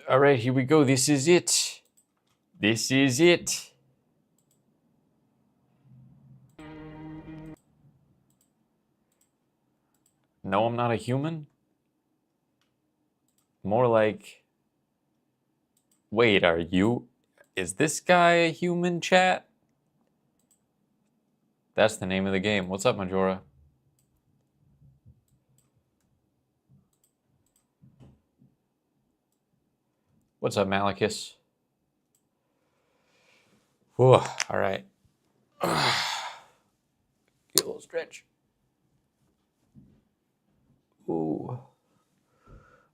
All right, here we go. This is it. This is it. No, I'm not a human. More like, wait, are you? Is this guy a human, chat? That's the name of the game. What's up, Majora? What's up, Malachus? Whew, all right. Get a little stretch. Ooh.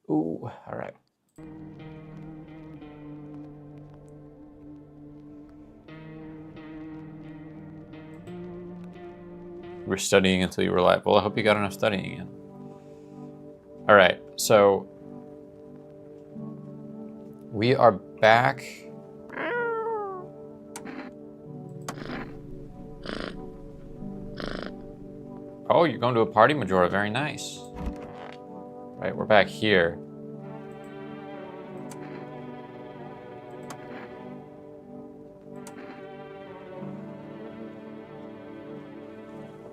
Ooh, all right. You were studying until you were live. Well, I hope you got enough studying in. All right, so we are back. Oh, you're going to a party, Majora. Very nice. Right, we're back here.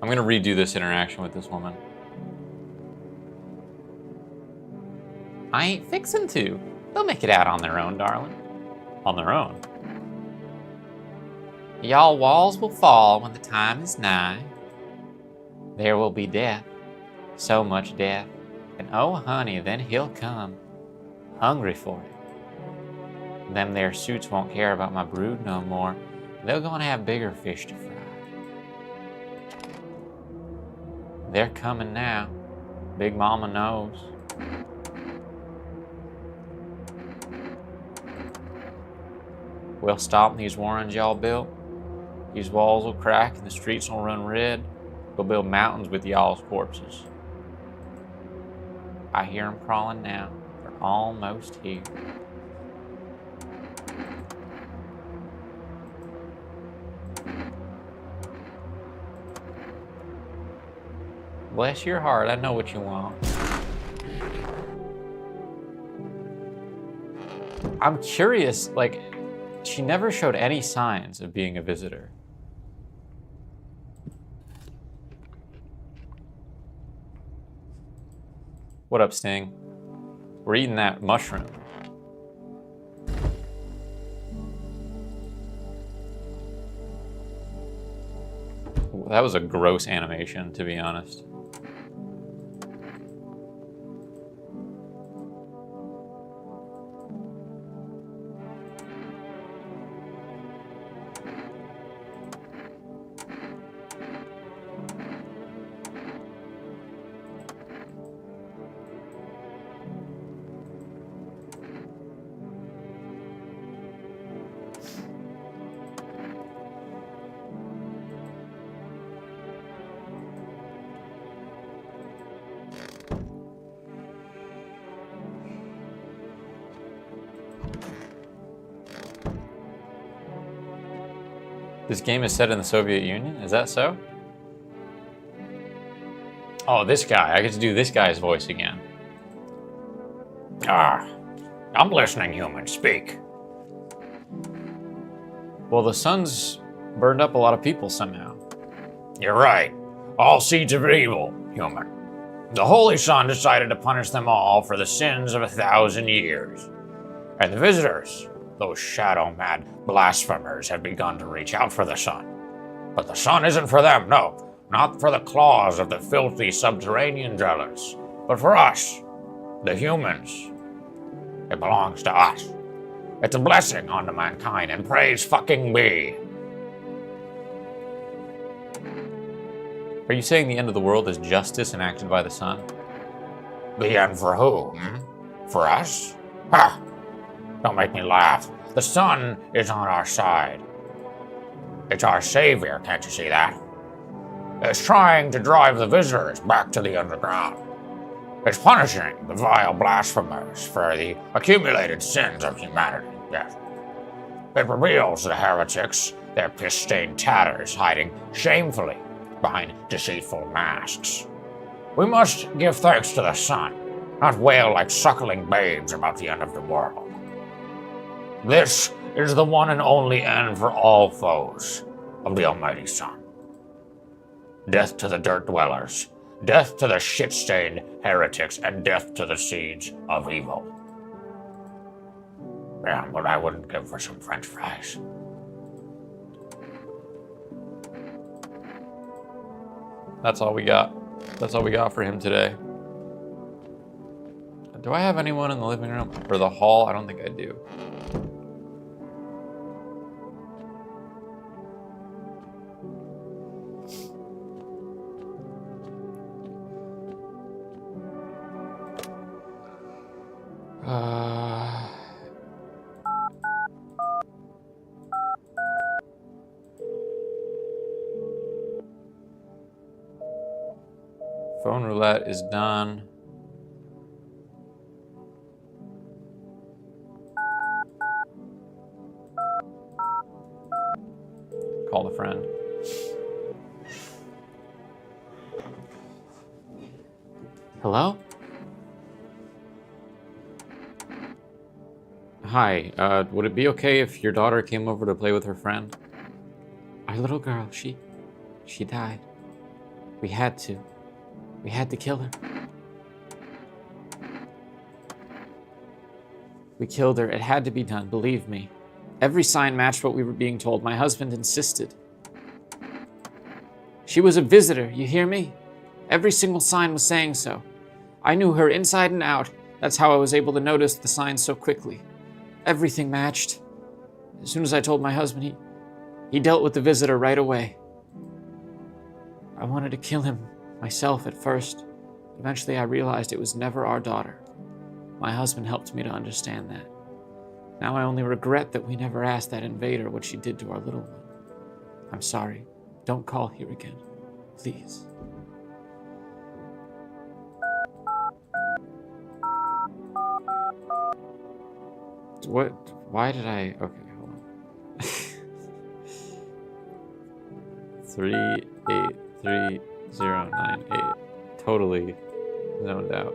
I'm going to redo this interaction with this woman. I ain't fixin' to. They'll make it out on their own, darling. On their own? Y'all walls will fall when the time is nigh. There will be death, so much death, and oh honey, then he'll come, hungry for it. Them there suits won't care about my brood no more. They're gonna have bigger fish to fry. They're coming now. Big Mama knows. We'll stop these warrens y'all built. These walls will crack and the streets will run red. We'll build mountains with y'all's corpses. I hear them crawling now. They're almost here. Bless your heart, I know what you want. I'm curious, like, she never showed any signs of being a visitor. What up, Sting? We're eating that mushroom. That was a gross animation, to be honest. This game is set in the Soviet Union? Is that so? Oh, this guy. I get to do this guy's voice again. I'm listening, human. Speak. Well, the sun's burned up a lot of people somehow. You're right. All seeds of evil, human. The Holy Sun decided to punish them all for the sins of 1,000 years. And the visitors, those shadow-mad blasphemers, have begun to reach out for the sun. But the sun isn't for them, no. Not for the claws of the filthy subterranean dwellers. But for us, the humans. It belongs to us. It's a blessing unto mankind, and praise fucking be. Are you saying the end of the world is justice enacted by the sun? The end for who? For us? Ha! Don't make me laugh. The sun is on our side. It's our savior, can't you see that? It's trying to drive the visitors back to the underground. It's punishing the vile blasphemers for the accumulated sins of humanity, yes. It reveals the heretics, their piss-stained tatters hiding shamefully behind deceitful masks. We must give thanks to the sun, not wail like suckling babes about the end of the world. This is the one and only end for all foes of the Almighty Sun. Death to the dirt dwellers, death to the shit-stained heretics, and death to the seeds of evil. Yeah, what I wouldn't give for some French fries. That's all we got. That's all we got for him today. Do I have anyone in the living room or the hall? I don't think I do. Phone roulette is done. Call a friend. Hello? Hi, would it be okay if your daughter came over to play with her friend? Our little girl, she died. We had to kill her. We killed her. It had to be done, believe me. Every sign matched what we were being told. My husband insisted. She was a visitor, you hear me? Every single sign was saying so. I knew her inside and out. That's how I was able to notice the signs so quickly. Everything matched. As soon as I told my husband, he dealt with the visitor right away. I wanted to kill him myself at first. Eventually I realized it was never our daughter. My husband helped me to understand that. Now I only regret that we never asked that invader what she did to our little one. I'm sorry. Don't call here again. Please. What? Why did I... Okay, hold on. 383098. Totally zoned out.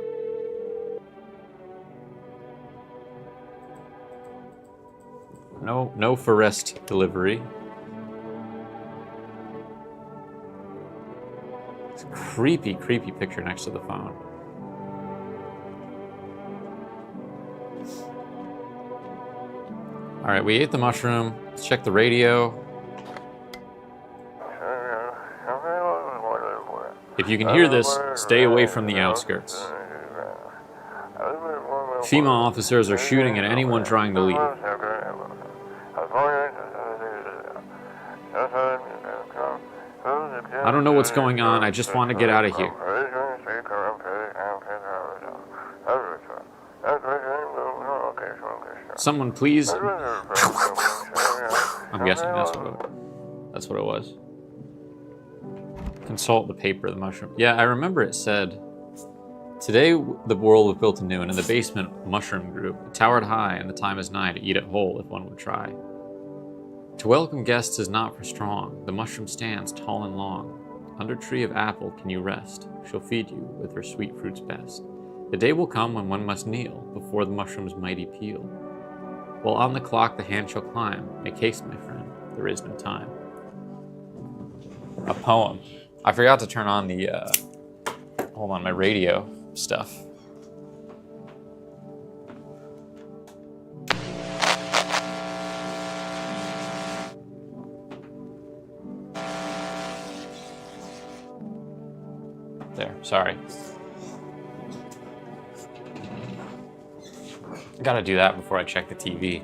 No Forest delivery. It's a creepy picture next to the phone. All right, we ate the mushroom. Let's check the radio. If you can hear this, stay away from the outskirts. FEMA officers are shooting at anyone trying to leave. I don't know what's going on. I just want to get out of here. Someone please. I'm guessing that's what it was. Consult the paper, the mushroom. Yeah, I remember it said, today the world was built anew, and in the basement mushroom grew. It towered high, and the time is nigh to eat it whole if one would try. To welcome guests is not for strong. The mushroom stands tall and long. Under tree of apple can you rest. She'll feed you with her sweet fruits best. The day will come when one must kneel before the mushroom's mighty peel. While on the clock the hand shall climb. Make haste, my friend, there is no time. A poem. I forgot to turn on the, hold on, my radio stuff. There, sorry. I gotta do that before I check the TV.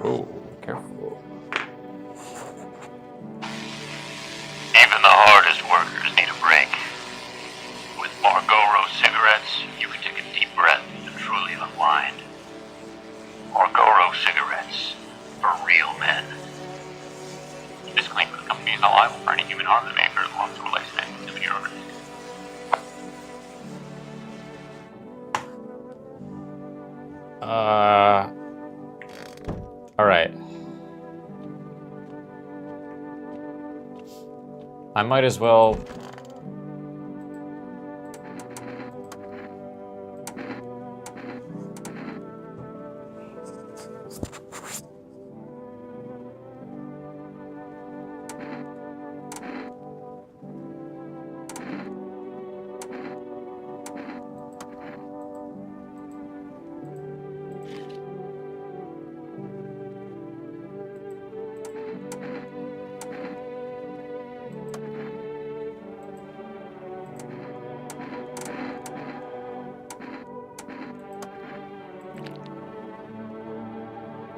Oh, careful. Even the hardest workers need a break. With Marlboro cigarettes, you can take a deep breath and truly unwind. Marlboro cigarettes, for real men. Disclaimer, the company is not liable for any human harm that may occur along the licensing of your organization. All right. I might as well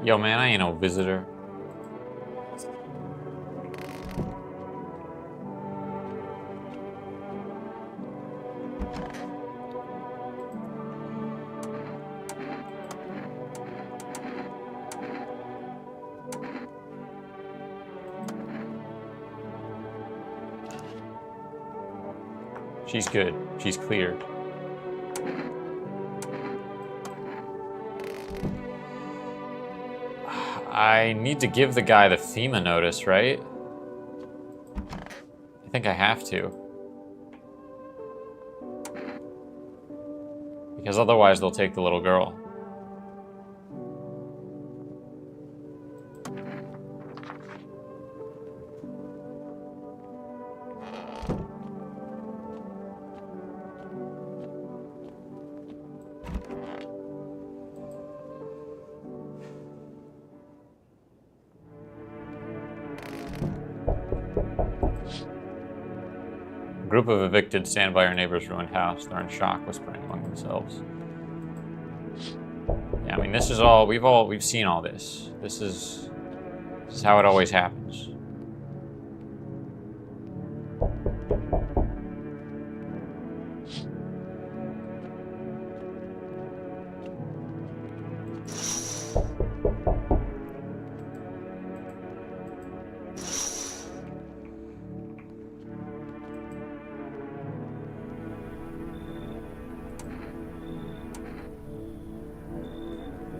Yo, man, I ain't no visitor. She's good. She's cleared. I need to give the guy the FEMA notice, right? I think I have to. Because otherwise they'll take the little girl. A group of evicted stand by our neighbor's ruined house. They're in shock, whispering among themselves. Yeah, I mean, this is all we've seen all this. This is how it always happens.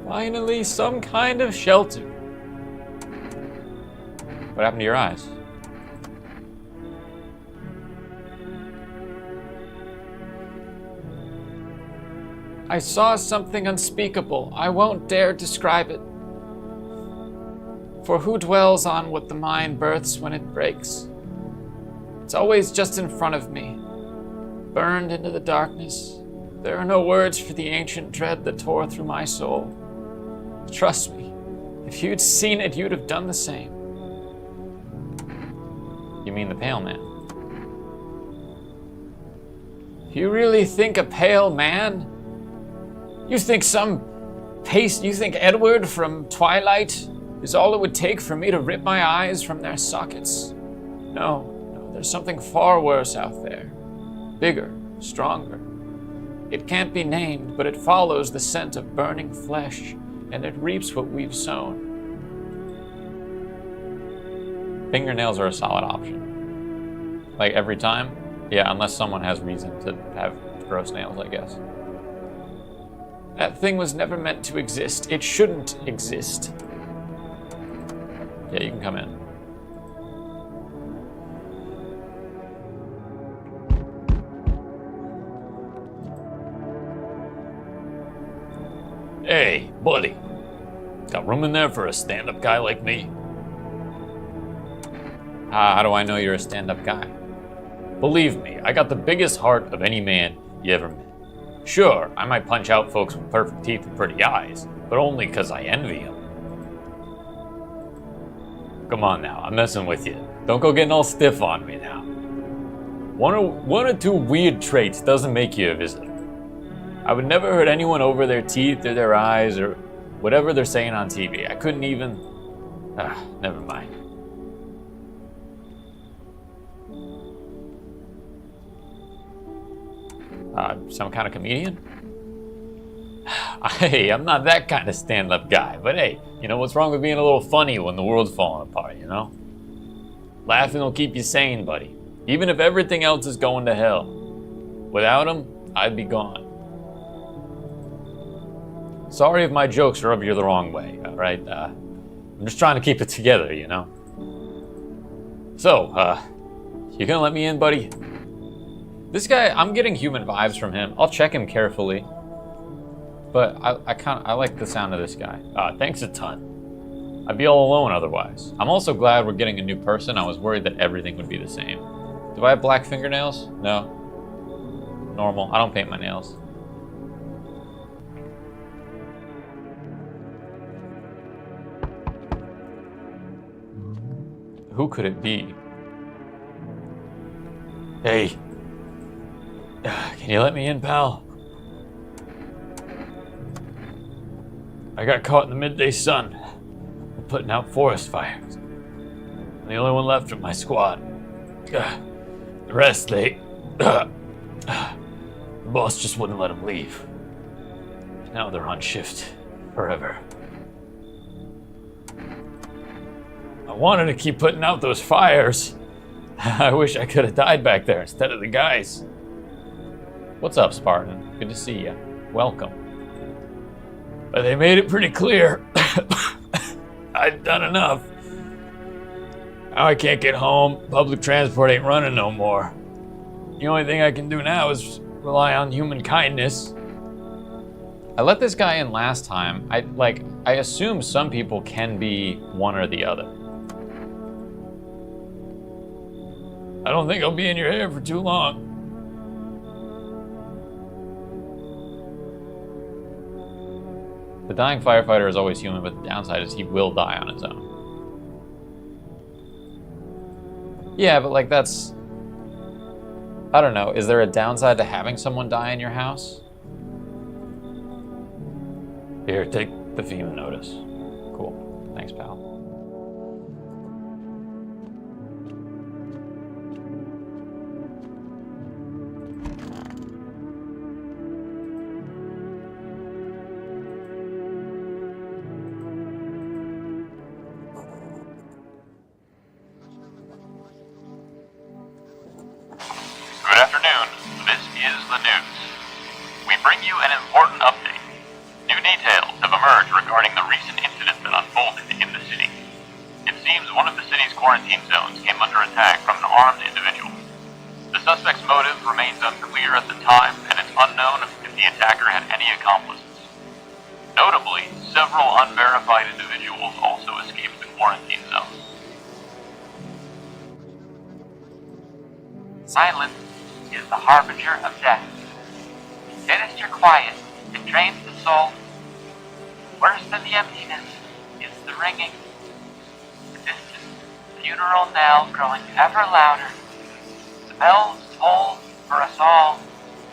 Finally, some kind of shelter. What happened to your eyes? I saw something unspeakable. I won't dare describe it. For who dwells on what the mind births when it breaks? It's always just in front of me, burned into the darkness. There are no words for the ancient dread that tore through my soul. Trust me, if you'd seen it, you'd have done the same. You mean the pale man? You really think a pale man? You think you think Edward from Twilight is all it would take for me to rip my eyes from their sockets? No, there's something far worse out there. Bigger, stronger. It can't be named, but it follows the scent of burning flesh, and it reaps what we've sown. Fingernails are a solid option. Like every time? Yeah, unless someone has reason to have gross nails, I guess. That thing was never meant to exist. It shouldn't exist. Yeah, you can come in. Hey, buddy. Got room in there for a stand-up guy like me? How do I know you're a stand-up guy? Believe me, I got the biggest heart of any man you ever met. Sure, I might punch out folks with perfect teeth and pretty eyes, but only 'cause I envy them. Come on now, I'm messing with you. Don't go getting all stiff on me now. One or two weird traits doesn't make you a visitor. I would never hurt anyone over their teeth or their eyes or whatever they're saying on TV. I couldn't even... never mind. Some kind of comedian? Hey, I'm not that kind of stand-up guy, but hey, you know what's wrong with being a little funny when the world's falling apart, you know? Laughing will keep you sane, buddy. Even if everything else is going to hell. Without him, I'd be gone. Sorry if my jokes rub you the wrong way, alright? I'm just trying to keep it together, you know? So, you gonna let me in, buddy? This guy, I'm getting human vibes from him. I'll check him carefully. But I like the sound of this guy. Thanks a ton. I'd be all alone otherwise. I'm also glad we're getting a new person. I was worried that everything would be the same. Do I have black fingernails? No. Normal. I don't paint my nails. Who could it be? Hey. Can you let me in, pal? I got caught in the midday sun. putting out forest fires. I'm the only one left from my squad. The rest, the boss just wouldn't let them leave. Now they're on shift forever. I wanted to keep putting out those fires. I wish I could have died back there instead of the guys. What's up, Spartan? Good to see you. Welcome. But they made it pretty clear I'd done enough. Now I can't get home. Public transport ain't running no more. The only thing I can do now is rely on human kindness. I let this guy in last time. I assume some people can be one or the other. I don't think I'll be in your hair for too long. The dying firefighter is always human, but the downside is he will die on his own. Yeah, but like that's... I don't know, is there a downside to having someone die in your house? Here, take the FEMA notice. Cool. Thanks, pal. Good afternoon. This is the news. We bring you an important update. New details have emerged regarding the recent incident that unfolded in the city. It seems one of the city's quarantine zones came under attack from an armed individual. The suspect's motive remains unclear at the time, and it's unknown if the attacker had any accomplices. Notably, several unverified individuals also escaped the quarantine zone. Silence is the harbinger of death. Sinister quiet, it drains the soul. Worse than the emptiness is the ringing. The distant funeral knell growing ever louder. The bells toll for us all,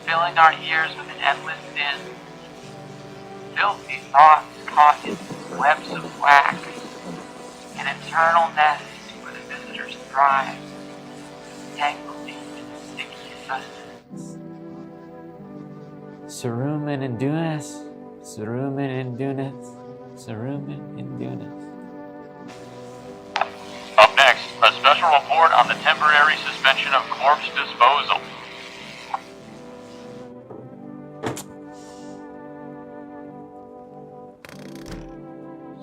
filling our ears with an endless din. Filthy thoughts caught in webs of wax. An eternal nest where the visitors thrive. Tangled deep in sticky sustenance. Saruman and Dunas. Saruman and Dunas. Saruman and Dunas. Up next, a special report on the temporary suspension of corpse disposal.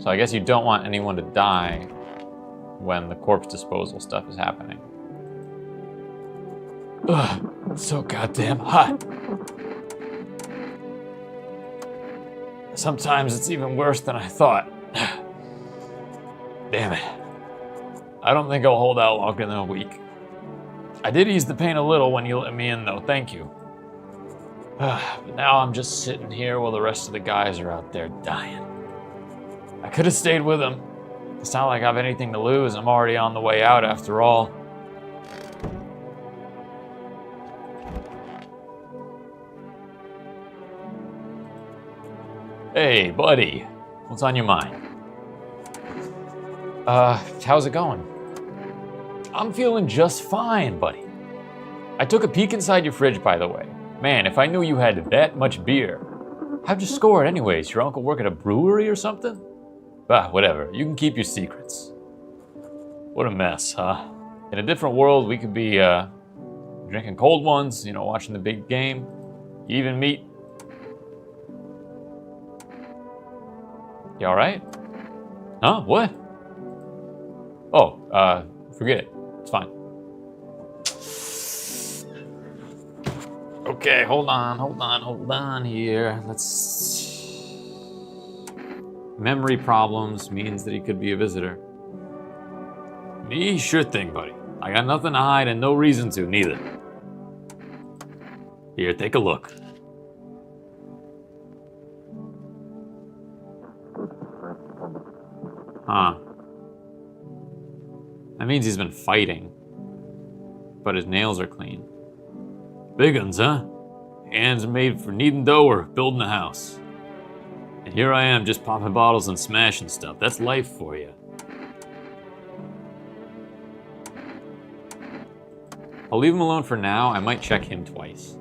So I guess you don't want anyone to die when the corpse disposal stuff is happening. Ugh, it's so goddamn hot. Sometimes it's even worse than I thought. Damn it. I don't think I'll hold out longer than a week. I did ease the pain a little when you let me in, though. Thank you. But now I'm just sitting here while the rest of the guys are out there dying. I could have stayed with them. It's not like I have anything to lose. I'm already on the way out after all. Hey, buddy. What's on your mind? How's it going? I'm feeling just fine, buddy. I took a peek inside your fridge, by the way. Man, if I knew you had that much beer. How'd you score it anyways? Your uncle work at a brewery or something? Whatever. You can keep your secrets. What a mess, huh? In a different world, we could be, drinking cold ones, watching the big game. Even meet... You alright? Huh? What? Oh, forget it. It's fine. Okay, hold on here. Let's... Memory problems means that he could be a visitor. Me? Sure thing, buddy. I got nothing to hide and no reason to, neither. Here, take a look. Huh. That means he's been fighting. But his nails are clean. Big uns, huh? Hands made for kneading dough or building a house. And here I am just popping bottles and smashing stuff. That's life for you. I'll leave him alone for now. I might check him twice.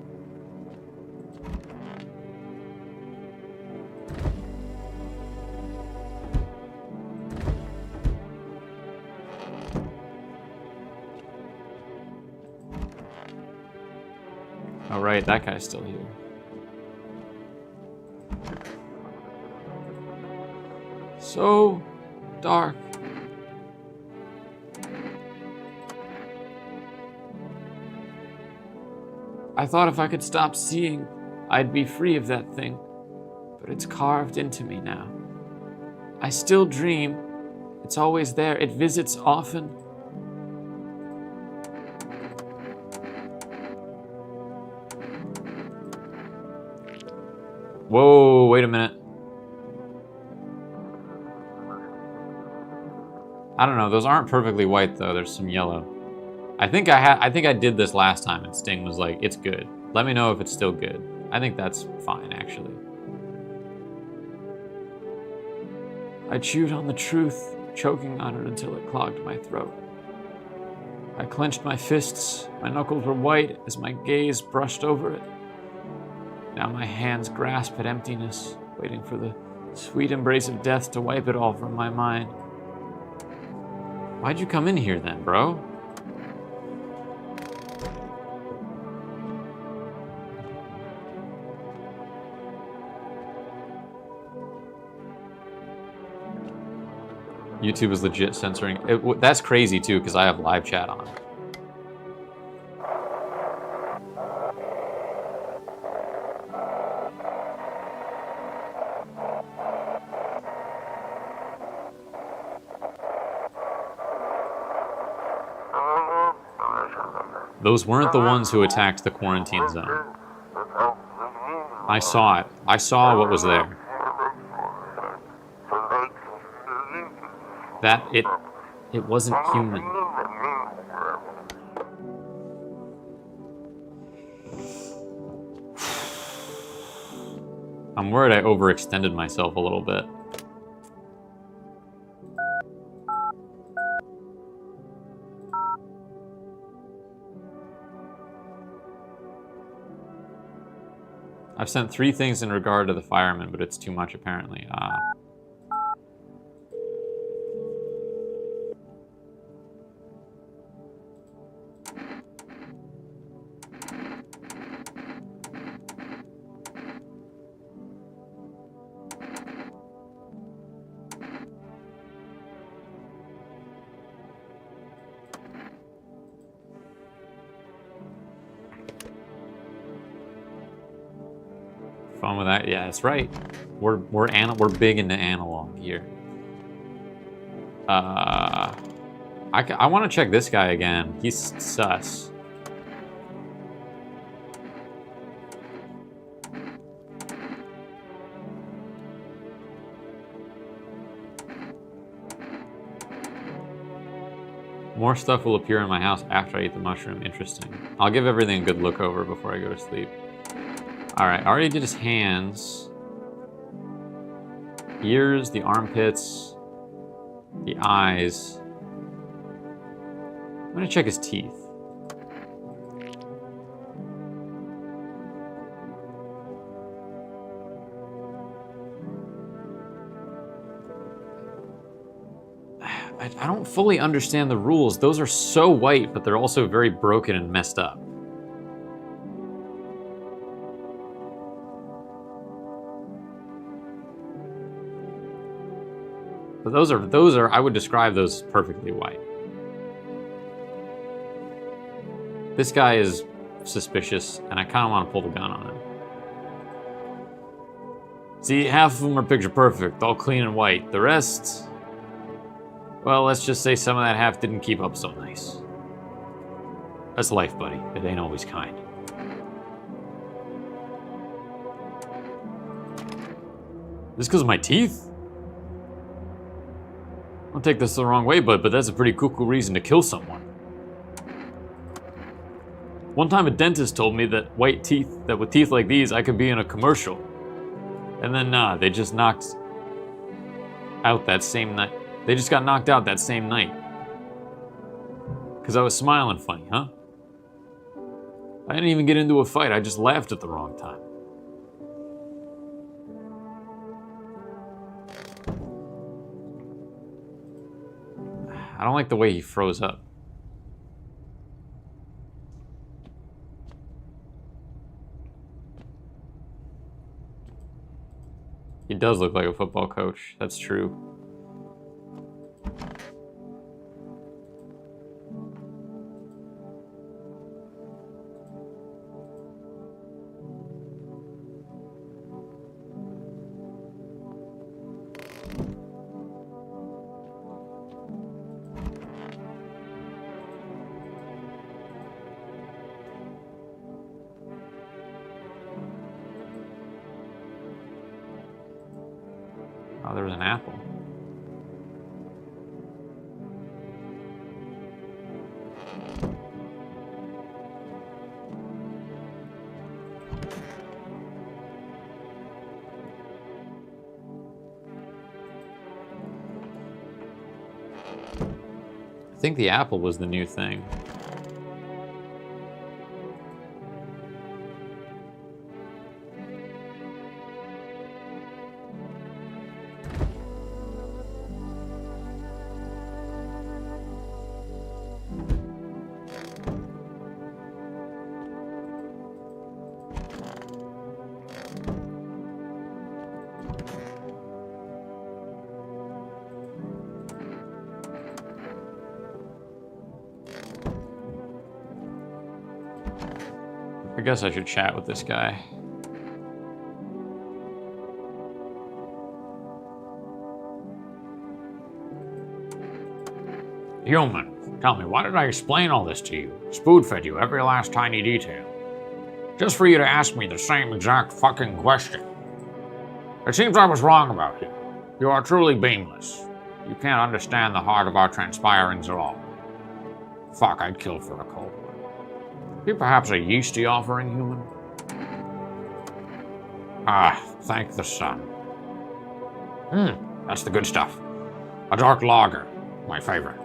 Oh, right, that guy's still here. So dark. I thought if I could stop seeing, I'd be free of that thing, but it's carved into me now. I still dream. It's always there. It visits often. Whoa, wait a minute. I don't know, those aren't perfectly white though, there's some yellow. I think I did this last time and Sting was like, it's good. Let me know if it's still good. I think that's fine, actually. I chewed on the truth, choking on it until it clogged my throat. I clenched my fists, my knuckles were white as my gaze brushed over it. Now my hands grasp at emptiness, waiting for the sweet embrace of death to wipe it all from my mind. Why'd you come in here then, bro? YouTube is legit censoring. That's crazy too, because I have live chat on. Those weren't the ones who attacked the quarantine zone. I saw it. I saw what was there. It wasn't human. I'm worried I overextended myself a little bit. I've sent 3 things in regard to the firemen, but it's too much apparently. Fun with that? Yeah, that's right. We're big into analog here. I want to check this guy again. He's sus. More stuff will appear in my house after I eat the mushroom. Interesting. I'll give everything a good look over before I go to sleep. Alright, I already did his hands. Ears, the armpits, the eyes. I'm gonna check his teeth. I don't fully understand the rules. Those are so white, but they're also very broken and messed up. But those are, I would describe those as perfectly white. This guy is suspicious, and I kind of want to pull the gun on him. See, half of them are picture perfect, all clean and white. The rest, well, let's just say some of that half didn't keep up so nice. That's life, buddy. It ain't always kind. This because of my teeth? Don't take this the wrong way, but that's a pretty cuckoo reason to kill someone. One time a dentist told me that with teeth like these, I could be in a commercial. And then nah, they just knocked out that same night. They just got knocked out that same night. Because I was smiling funny, huh? I didn't even get into a fight, I just laughed at the wrong time. I don't like the way he froze up. He does look like a football coach, that's true. Oh, there was an apple. I think the apple was the new thing. I guess I should chat with this guy. Human, tell me, why did I explain all this to you? Spoon-fed you every last tiny detail. Just for you to ask me the same exact fucking question. It seems I was wrong about you. You are truly beamless. You can't understand the heart of our transpirings at all. Fuck, I'd kill for a cold one. Be perhaps a yeasty offering, human? Ah, thank the sun. That's the good stuff. A dark lager, my favorite.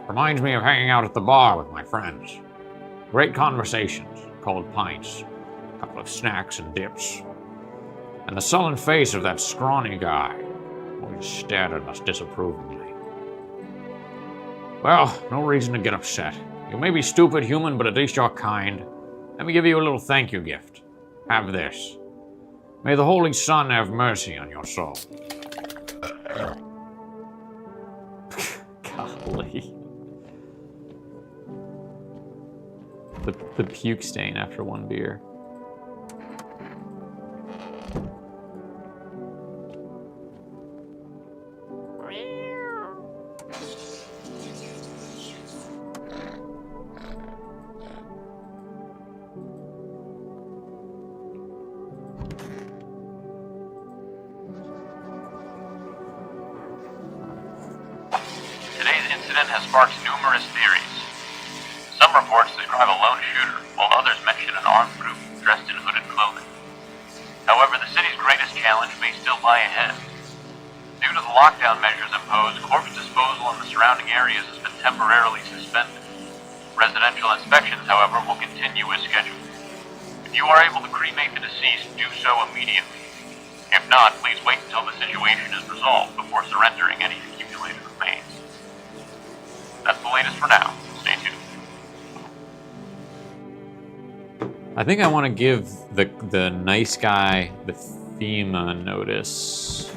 Reminds me of hanging out at the bar with my friends. Great conversations, cold pints, a couple of snacks and dips. And the sullen face of that scrawny guy always stared at us disapprovingly. Well, no reason to get upset. You may be stupid, human, but at least you're kind. Let me give you a little thank you gift. Have this. May the Holy Sun have mercy on your soul. Golly. The puke stain after one beer. Today's incident has sparked numerous theories. Some reports describe a lone shooter, while others mention an armed group dressed in hooded clothing. However, the city's greatest challenge may still lie ahead. Due to the lockdown measures imposed, corpse disposal in the surrounding areas has been temporarily suspended. Residential inspections, however, will continue as scheduled. If you are able to cremate the deceased, do so immediately. If not, please wait until the situation is resolved before surrendering any accumulated remains. That's the latest for now. Stay tuned. I think I want to give the nice guy the FEMA notice.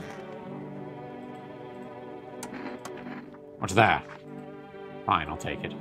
What's that? Fine, I'll take it.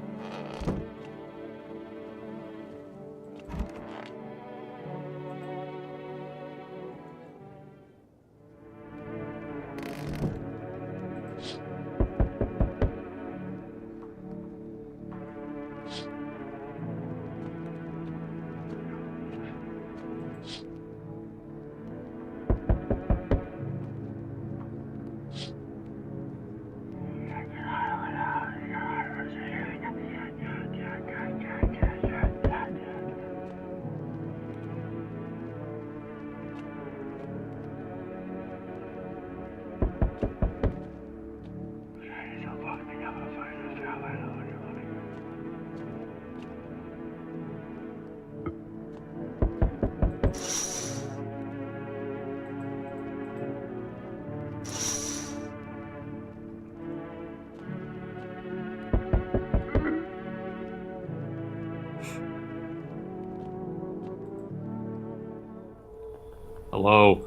Hello.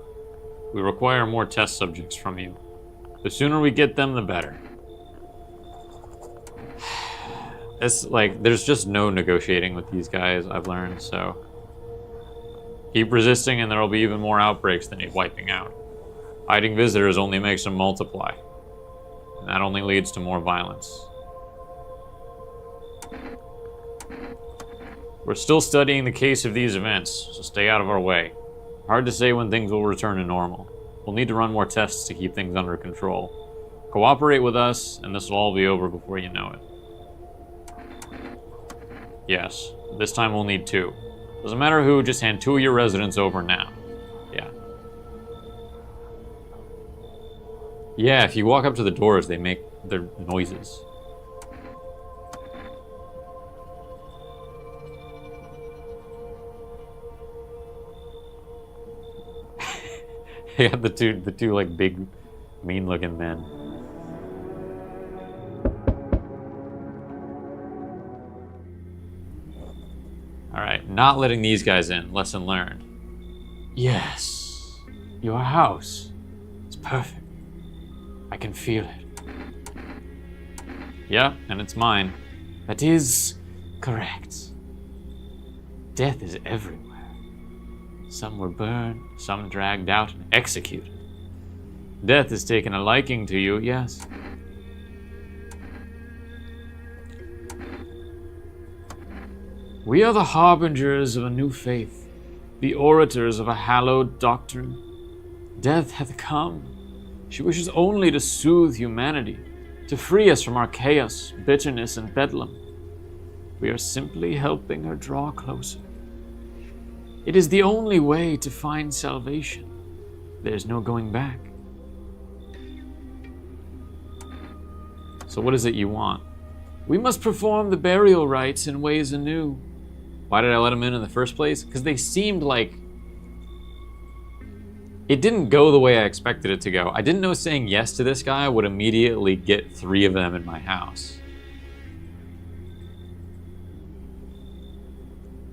We require more test subjects from you. The sooner we get them, the better. It's like, there's just no negotiating with these guys, I've learned, so. Keep resisting and there'll be even more outbreaks than need wiping out. Hiding visitors only makes them multiply. And that only leads to more violence. We're still studying the case of these events, so stay out of our way. Hard to say when things will return to normal. We'll need to run more tests to keep things under control. Cooperate with us, and this will all be over before you know it. Yes, this time we'll need 2. Doesn't matter who, just hand 2 of your residents over now. Yeah. Yeah, if you walk up to the doors, they make their noises. They got the two like big, mean-looking men. All right, not letting these guys in. Lesson learned. Yes, your house. It's perfect. I can feel it. Yeah, and it's mine. That is correct. Death is everywhere. Some were burned, some dragged out and executed. Death has taken a liking to you, yes. We are the harbingers of a new faith, the orators of a hallowed doctrine. Death hath come. She wishes only to soothe humanity, to free us from our chaos, bitterness, and bedlam. We are simply helping her draw closer. It is the only way to find salvation. There's no going back. So what is it you want? We must perform the burial rites in ways anew. Why did I let them in the first place? Because they seemed like... It didn't go the way I expected it to go. I didn't know saying yes to this guy would immediately get 3 of them in my house.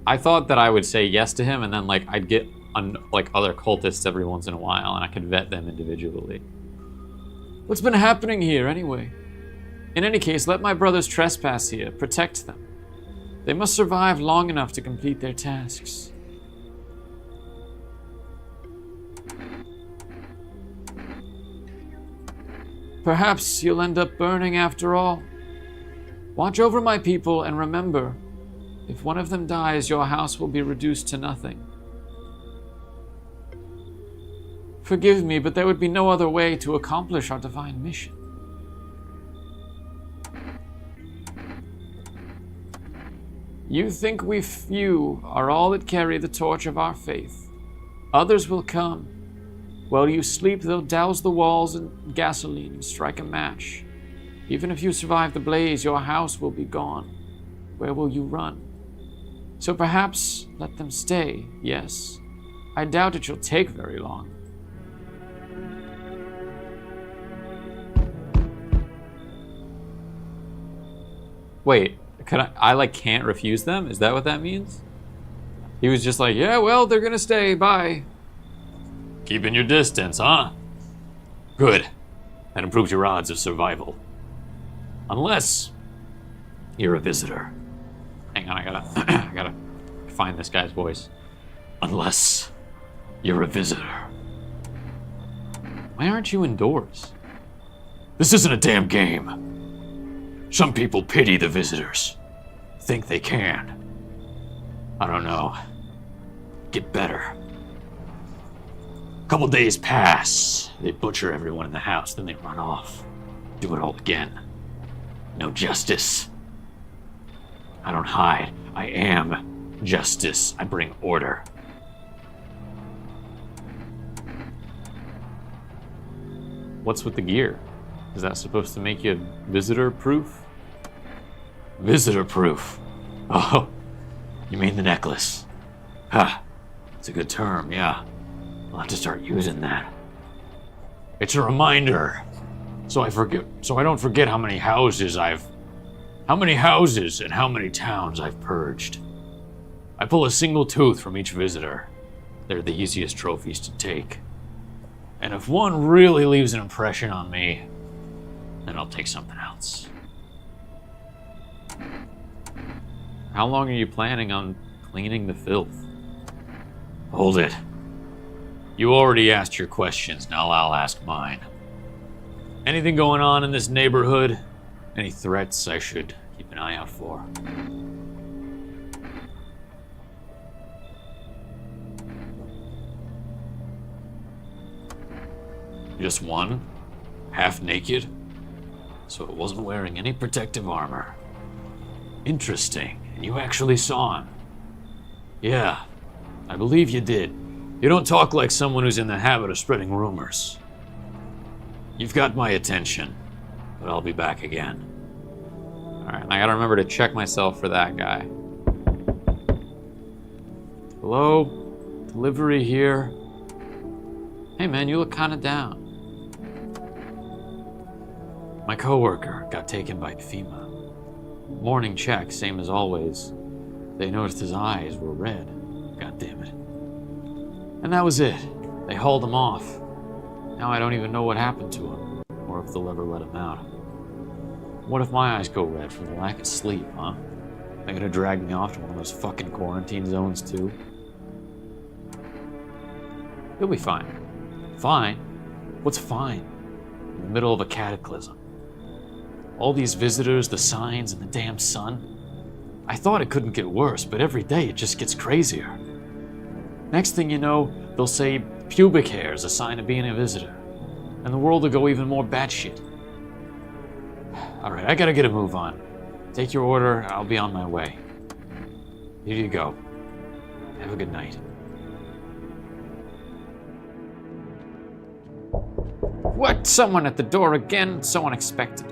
I thought that I would say yes to him and then like I'd get like other cultists every once in a while and I could vet them individually. What's been happening here anyway? In any case, let my brothers trespass here. Protect them. They must survive long enough to complete their tasks. Perhaps you'll end up burning after all. Watch over my people and remember, if one of them dies, your house will be reduced to nothing. Forgive me, but there would be no other way to accomplish our divine mission. You think we few are all that carry the torch of our faith. Others will come. While you sleep, they'll douse the walls in gasoline and strike a match. Even if you survive the blaze, your house will be gone. Where will you run? So perhaps let them stay, yes. I doubt it shall take very long. Wait, I can't refuse them? Is that what that means? He was just like, yeah, well, they're gonna stay, bye. Keeping your distance, huh? Good. That improves your odds of survival. Unless you're a visitor. Hang on, I gotta find this guy's voice. Unless you're a visitor. Why aren't you indoors? This isn't a damn game. Some people pity the visitors. Think they can. I don't know. Get better. A couple days pass. They butcher everyone in the house, then they run off. Do it all again. No justice. I don't hide. I am justice. I bring order. What's with the gear? Is that supposed to make you visitor-proof? Visitor-proof? Oh, you mean the necklace? Huh. It's a good term, yeah. I'll have to start using that. It's a reminder. So I don't forget how many houses and how many towns I've purged. I pull a single tooth from each visitor. They're the easiest trophies to take. And if one really leaves an impression on me, then I'll take something else. How long are you planning on cleaning the filth? Hold it. You already asked your questions, now I'll ask mine. Anything going on in this neighborhood? Any threats I should keep an eye out for? Just one? Half naked? So it wasn't wearing any protective armor. Interesting. You actually saw him. Yeah, I believe you did. You don't talk like someone who's in the habit of spreading rumors. You've got my attention, but I'll be back again. Alright, I gotta remember to check myself for that guy. Hello? Delivery here. Hey man, you look kinda down. My coworker got taken by FEMA. Morning check, same as always. They noticed his eyes were red. God damn it. And that was it. They hauled him off. Now I don't even know what happened to him, or if they'll ever let him out. What if my eyes go red from the lack of sleep, huh? They're gonna drag me off to one of those fucking quarantine zones too? You'll be fine. Fine? What's fine? In the middle of a cataclysm. All these visitors, the signs, and the damn sun. I thought it couldn't get worse, but every day it just gets crazier. Next thing you know, they'll say pubic hair is a sign of being a visitor, and the world will go even more batshit. Alright, I gotta get a move on. Take your order, I'll be on my way. Here you go. Have a good night. What? Someone at the door again? So unexpected.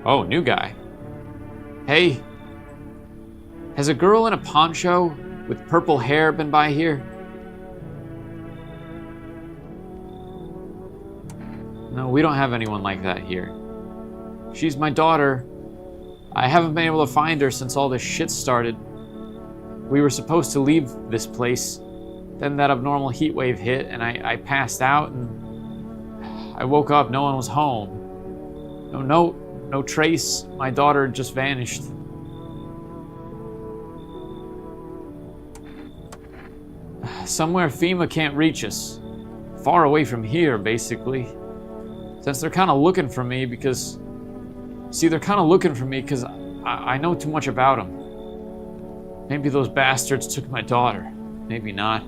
Oh, new guy. Hey. Has a girl in a poncho with purple hair been by here? No, we don't have anyone like that here. She's my daughter. I haven't been able to find her since all this shit started. We were supposed to leave this place. Then that abnormal heat wave hit and I passed out and I woke up, no one was home. No note, no trace. My daughter just vanished. Somewhere FEMA can't reach us. Far away from here, basically. Since they're kind of looking for me because... See, they're kind of looking for me because I know too much about them. Maybe those bastards took my daughter. Maybe not.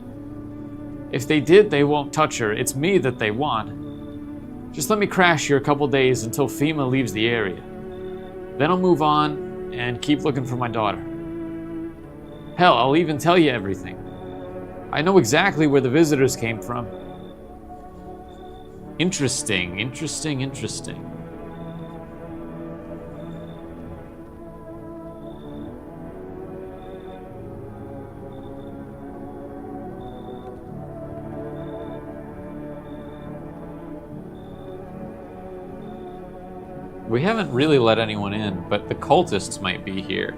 If they did, they won't touch her. It's me that they want. Just let me crash here a couple days until FEMA leaves the area. Then I'll move on and keep looking for my daughter. Hell, I'll even tell you everything. I know exactly where the visitors came from. Interesting, interesting, interesting. We haven't really let anyone in, but the cultists might be here.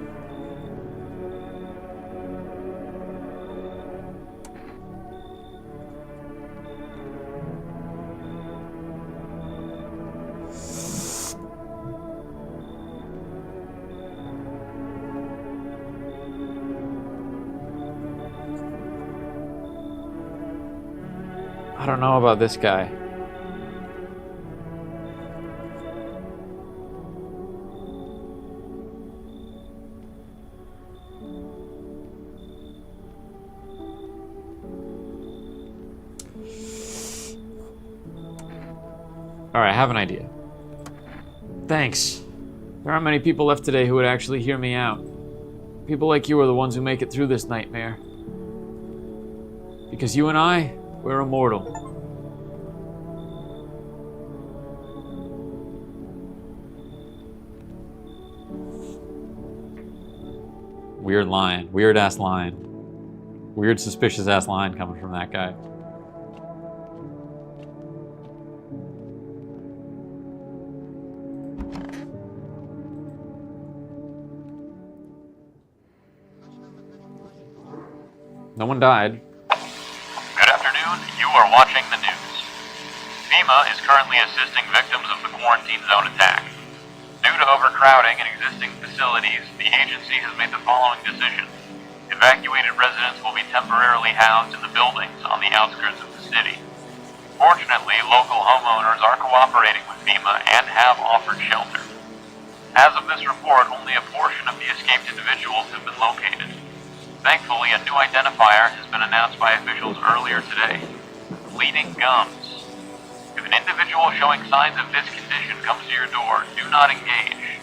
I don't know about this guy. Alright, I have an idea. Thanks. There aren't many people left today who would actually hear me out. People like you are the ones who make it through this nightmare. Because you and I, we're immortal. Weird line. Weird ass line. Weird suspicious ass line coming from that guy. No one died. You are watching the news. FEMA is currently assisting victims of the quarantine zone attack. Due to overcrowding in existing facilities, the agency has made the following decision. Evacuated residents will be temporarily housed in the buildings on the outskirts of the city. Fortunately, local homeowners are cooperating with FEMA and have offered shelter. As of this report, only a portion of the escaped individuals have been located. Thankfully, a new identifier has been announced by officials earlier today. Bleeding gums. If an individual showing signs of this condition comes to your door, do not engage.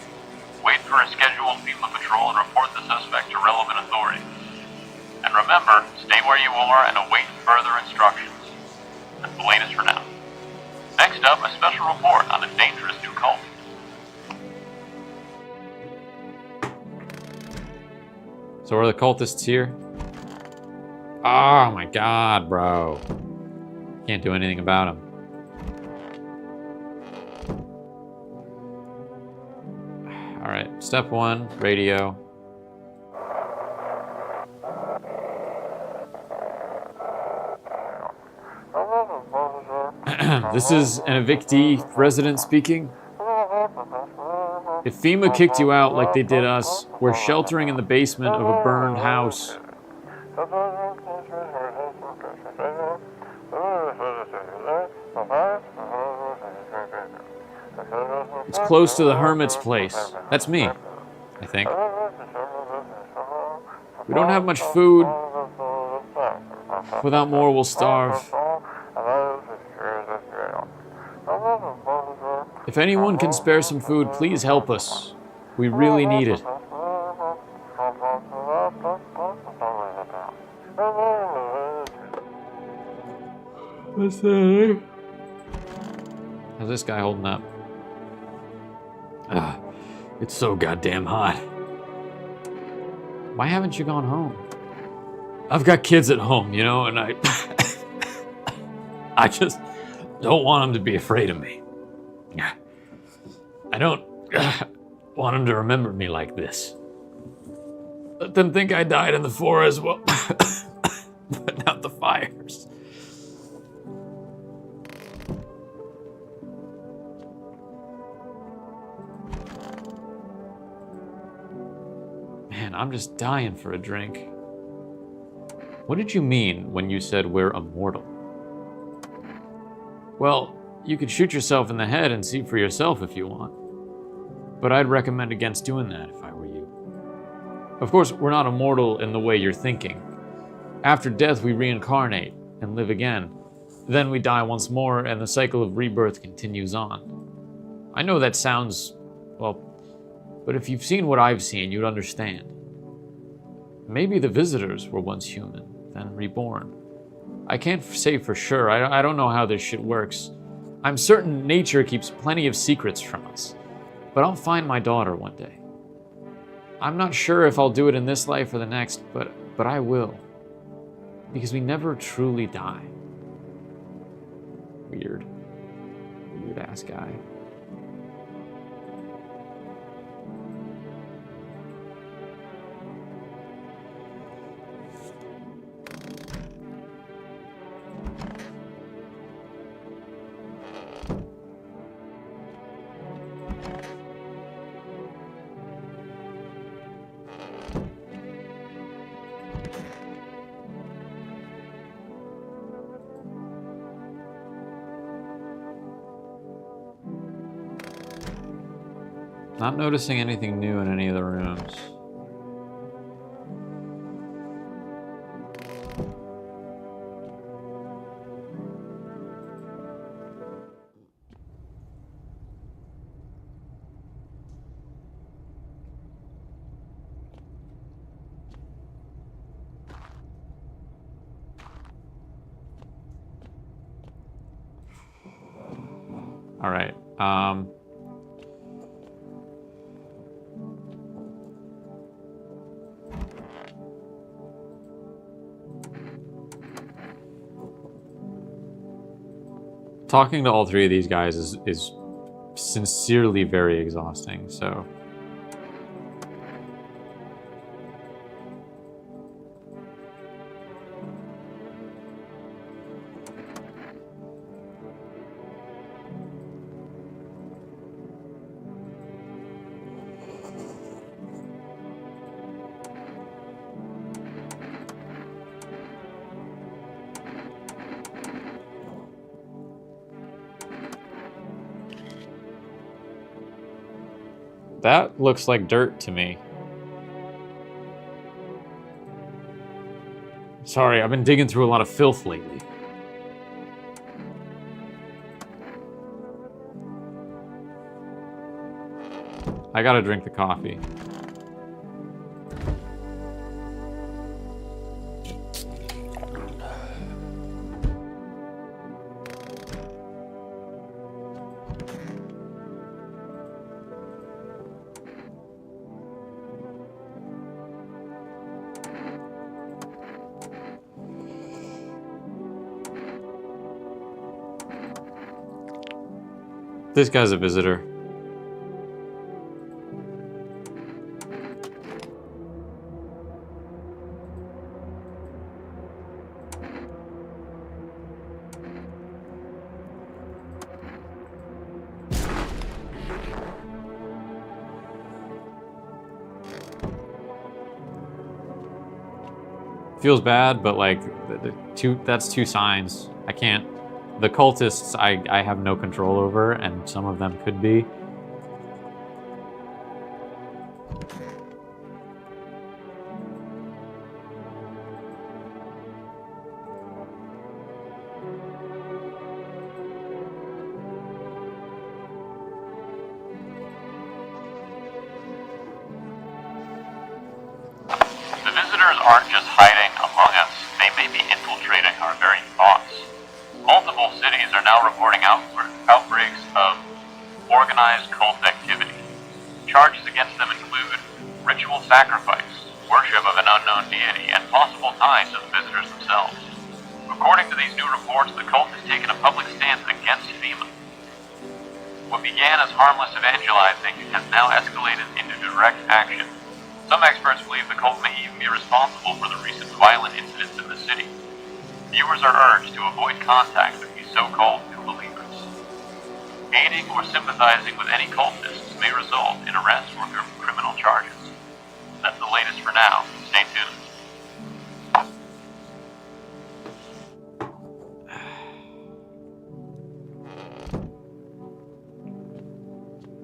Wait for a scheduled FEMA patrol and report the suspect to relevant authorities. And remember, stay where you are and await further instructions. That's the latest for now. Next up, a special report on a dangerous new cult. So are the cultists here? Oh my god, bro. Can't do anything about them. Alright, step 1, radio. This is an evictee resident speaking. If FEMA kicked you out like they did us, we're sheltering in the basement of a burned house. It's close to the hermit's place. That's me, I think. We don't have much food. Without more, we'll starve. If anyone can spare some food, please help us. We really need it. How's this guy holding up? It's so goddamn hot. Why haven't you gone home? I've got kids at home, you know, and I just don't want them to be afraid of me. I don't want them to remember me like this. Let them think I died in the forest while putting out the fires. Man, I'm just dying for a drink. What did you mean when you said we're immortal? Well, you could shoot yourself in the head and see for yourself if you want. But I'd recommend against doing that if I were you. Of course, we're not immortal in the way you're thinking. After death, we reincarnate and live again. Then we die once more, and the cycle of rebirth continues on. I know that sounds, well, but if you've seen what I've seen, you'd understand. Maybe the visitors were once human, then reborn. I can't say for sure. I don't know how this shit works. I'm certain nature keeps plenty of secrets from us. But I'll find my daughter one day. I'm not sure if I'll do it in this life or the next, but I will. Because we never truly die. Weird ass guy. Not noticing anything new in any of the rooms. All right. Talking to all three of these guys is sincerely very exhausting, so. That looks like dirt to me. Sorry, I've been digging through a lot of filth lately. I gotta drink the coffee. This guy's a visitor. Feels bad, but like that's two signs. I can't. The cultists I have no control over, and some of them could be. The visitors aren't just hiding among us, they may be infiltrating our very thoughts. Multiple cities are now reporting outbreaks of organized cult activity. Charges against them include ritual sacrifice, worship of an unknown deity, and possible ties to the visitors themselves. According to these new reports, the cult has taken a public stance against FEMA. What began as harmless evangelizing has now escalated into direct action. Some experts believe the cult may even be responsible for the recent violent incidents in the city. Viewers are urged to avoid contact with these so-called new believers. Aiding or sympathizing with any cultists may result in arrest or criminal charges. That's the latest for now. Stay tuned.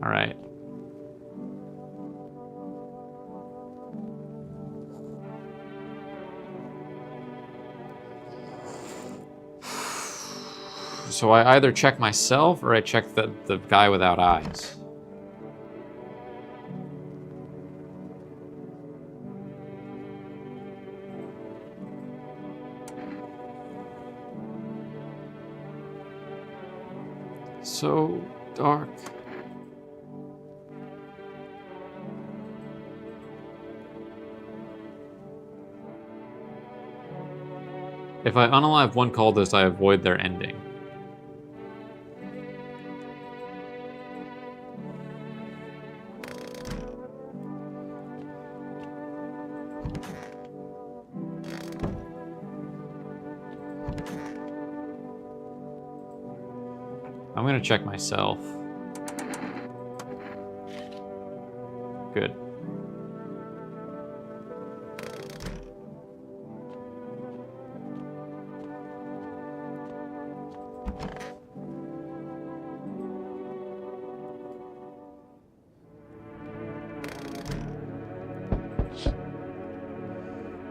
All right. So I either check myself or I check the guy without eyes. So dark. If I unalive one cultist, I avoid their ending. I'm gonna check myself. Good.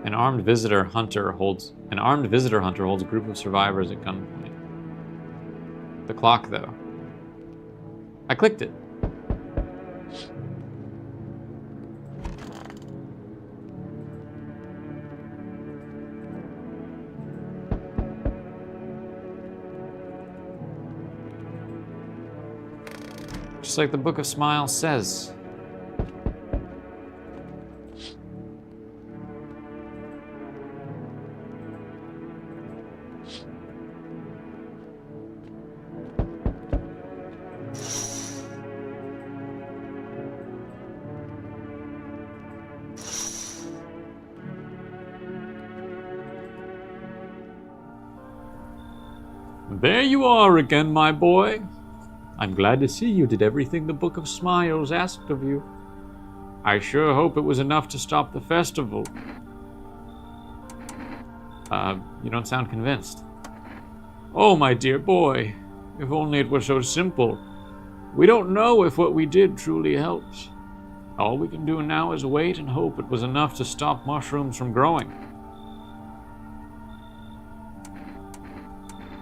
An armed visitor hunter holds a group of survivors at gunpoint. The clock, though. I clicked it. Just like the Book of Smiles says. There you are again, my boy. I'm glad to see you did everything the Book of Smiles asked of you. I sure hope it was enough to stop the festival. You don't sound convinced. Oh, my dear boy, if only it were so simple. We don't know if what we did truly helps. All we can do now is wait and hope it was enough to stop mushrooms from growing.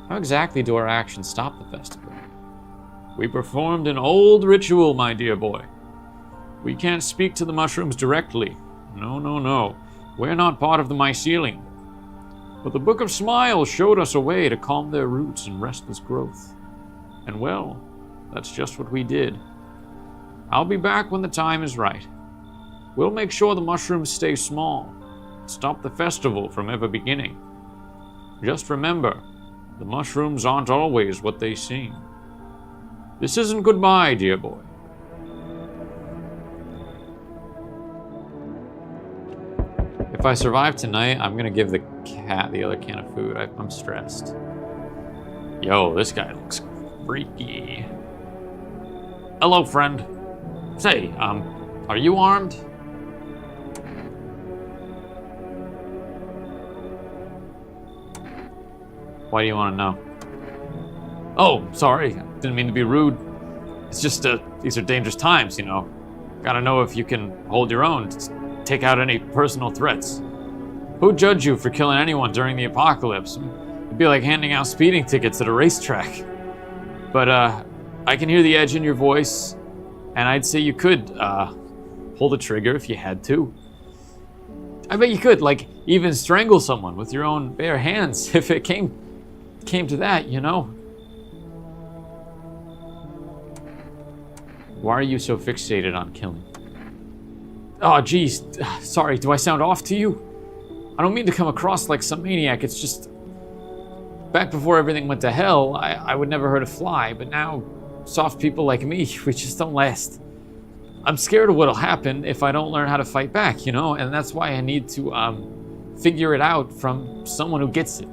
How exactly do our actions stop the festival? We performed an old ritual, my dear boy. We can't speak to the mushrooms directly. No. We're not part of the mycelium. But the Book of Smiles showed us a way to calm their roots and restless growth. And well, that's just what we did. I'll be back when the time is right. We'll make sure the mushrooms stay small, stop the festival from ever beginning. Just remember, the mushrooms aren't always what they seem. This isn't goodbye, dear boy. If I survive tonight, I'm gonna give the cat the other can of food. I'm stressed. Yo, this guy looks freaky. Hello, friend. Say, are you armed? Why do you want to know? Oh, sorry. Didn't mean to be rude. It's just, these are dangerous times, you know. Gotta know if you can hold your own, take out any personal threats. Who'd judge you for killing anyone during the apocalypse? It'd be like handing out speeding tickets at a racetrack. But, I can hear the edge in your voice, and I'd say you could, pull the trigger if you had to. I bet you could, like, even strangle someone with your own bare hands if it came to that, you know? Why are you so fixated on killing? Oh, geez. Sorry, do I sound off to you? I don't mean to come across like some maniac. It's just... Back before everything went to hell, I would never hurt a fly, but now, soft people like me, we just don't last. I'm scared of what'll happen if I don't learn how to fight back, you know? And that's why I need to, figure it out from someone who gets it.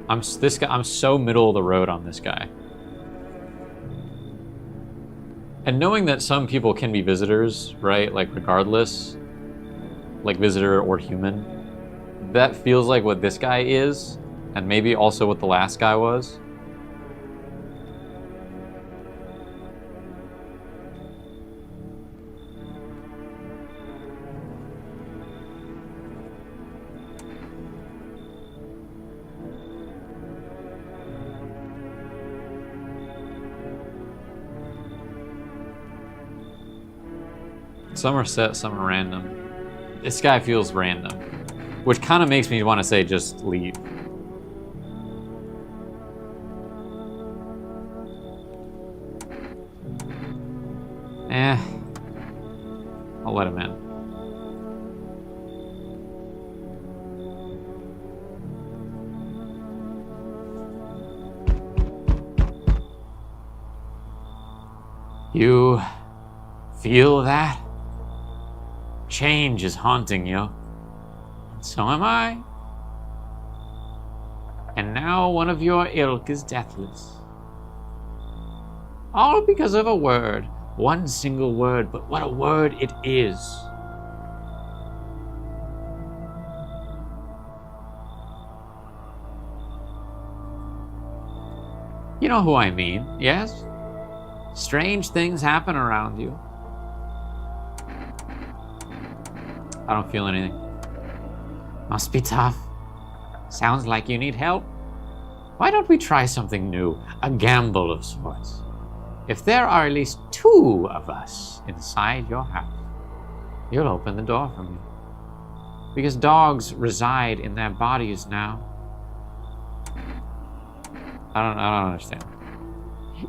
I'm so middle of the road on this guy. And knowing that some people can be visitors, right? Like regardless, like visitor or human, that feels like what this guy is, and maybe also what the last guy was. Some are set, some are random. This guy feels random, which kind of makes me want to say just leave. I'll let him in. You feel that? Change is haunting you. And so am I. And now one of your ilk is deathless. All because of a word. One single word, but what a word it is. You know who I mean, yes? Strange things happen around you. I don't feel anything. Must be tough. Sounds like you need help. Why don't we try something new? A gamble of sorts. If there are at least 2 of us inside your house, you'll open the door for me. Because dogs reside in their bodies now. I don't understand.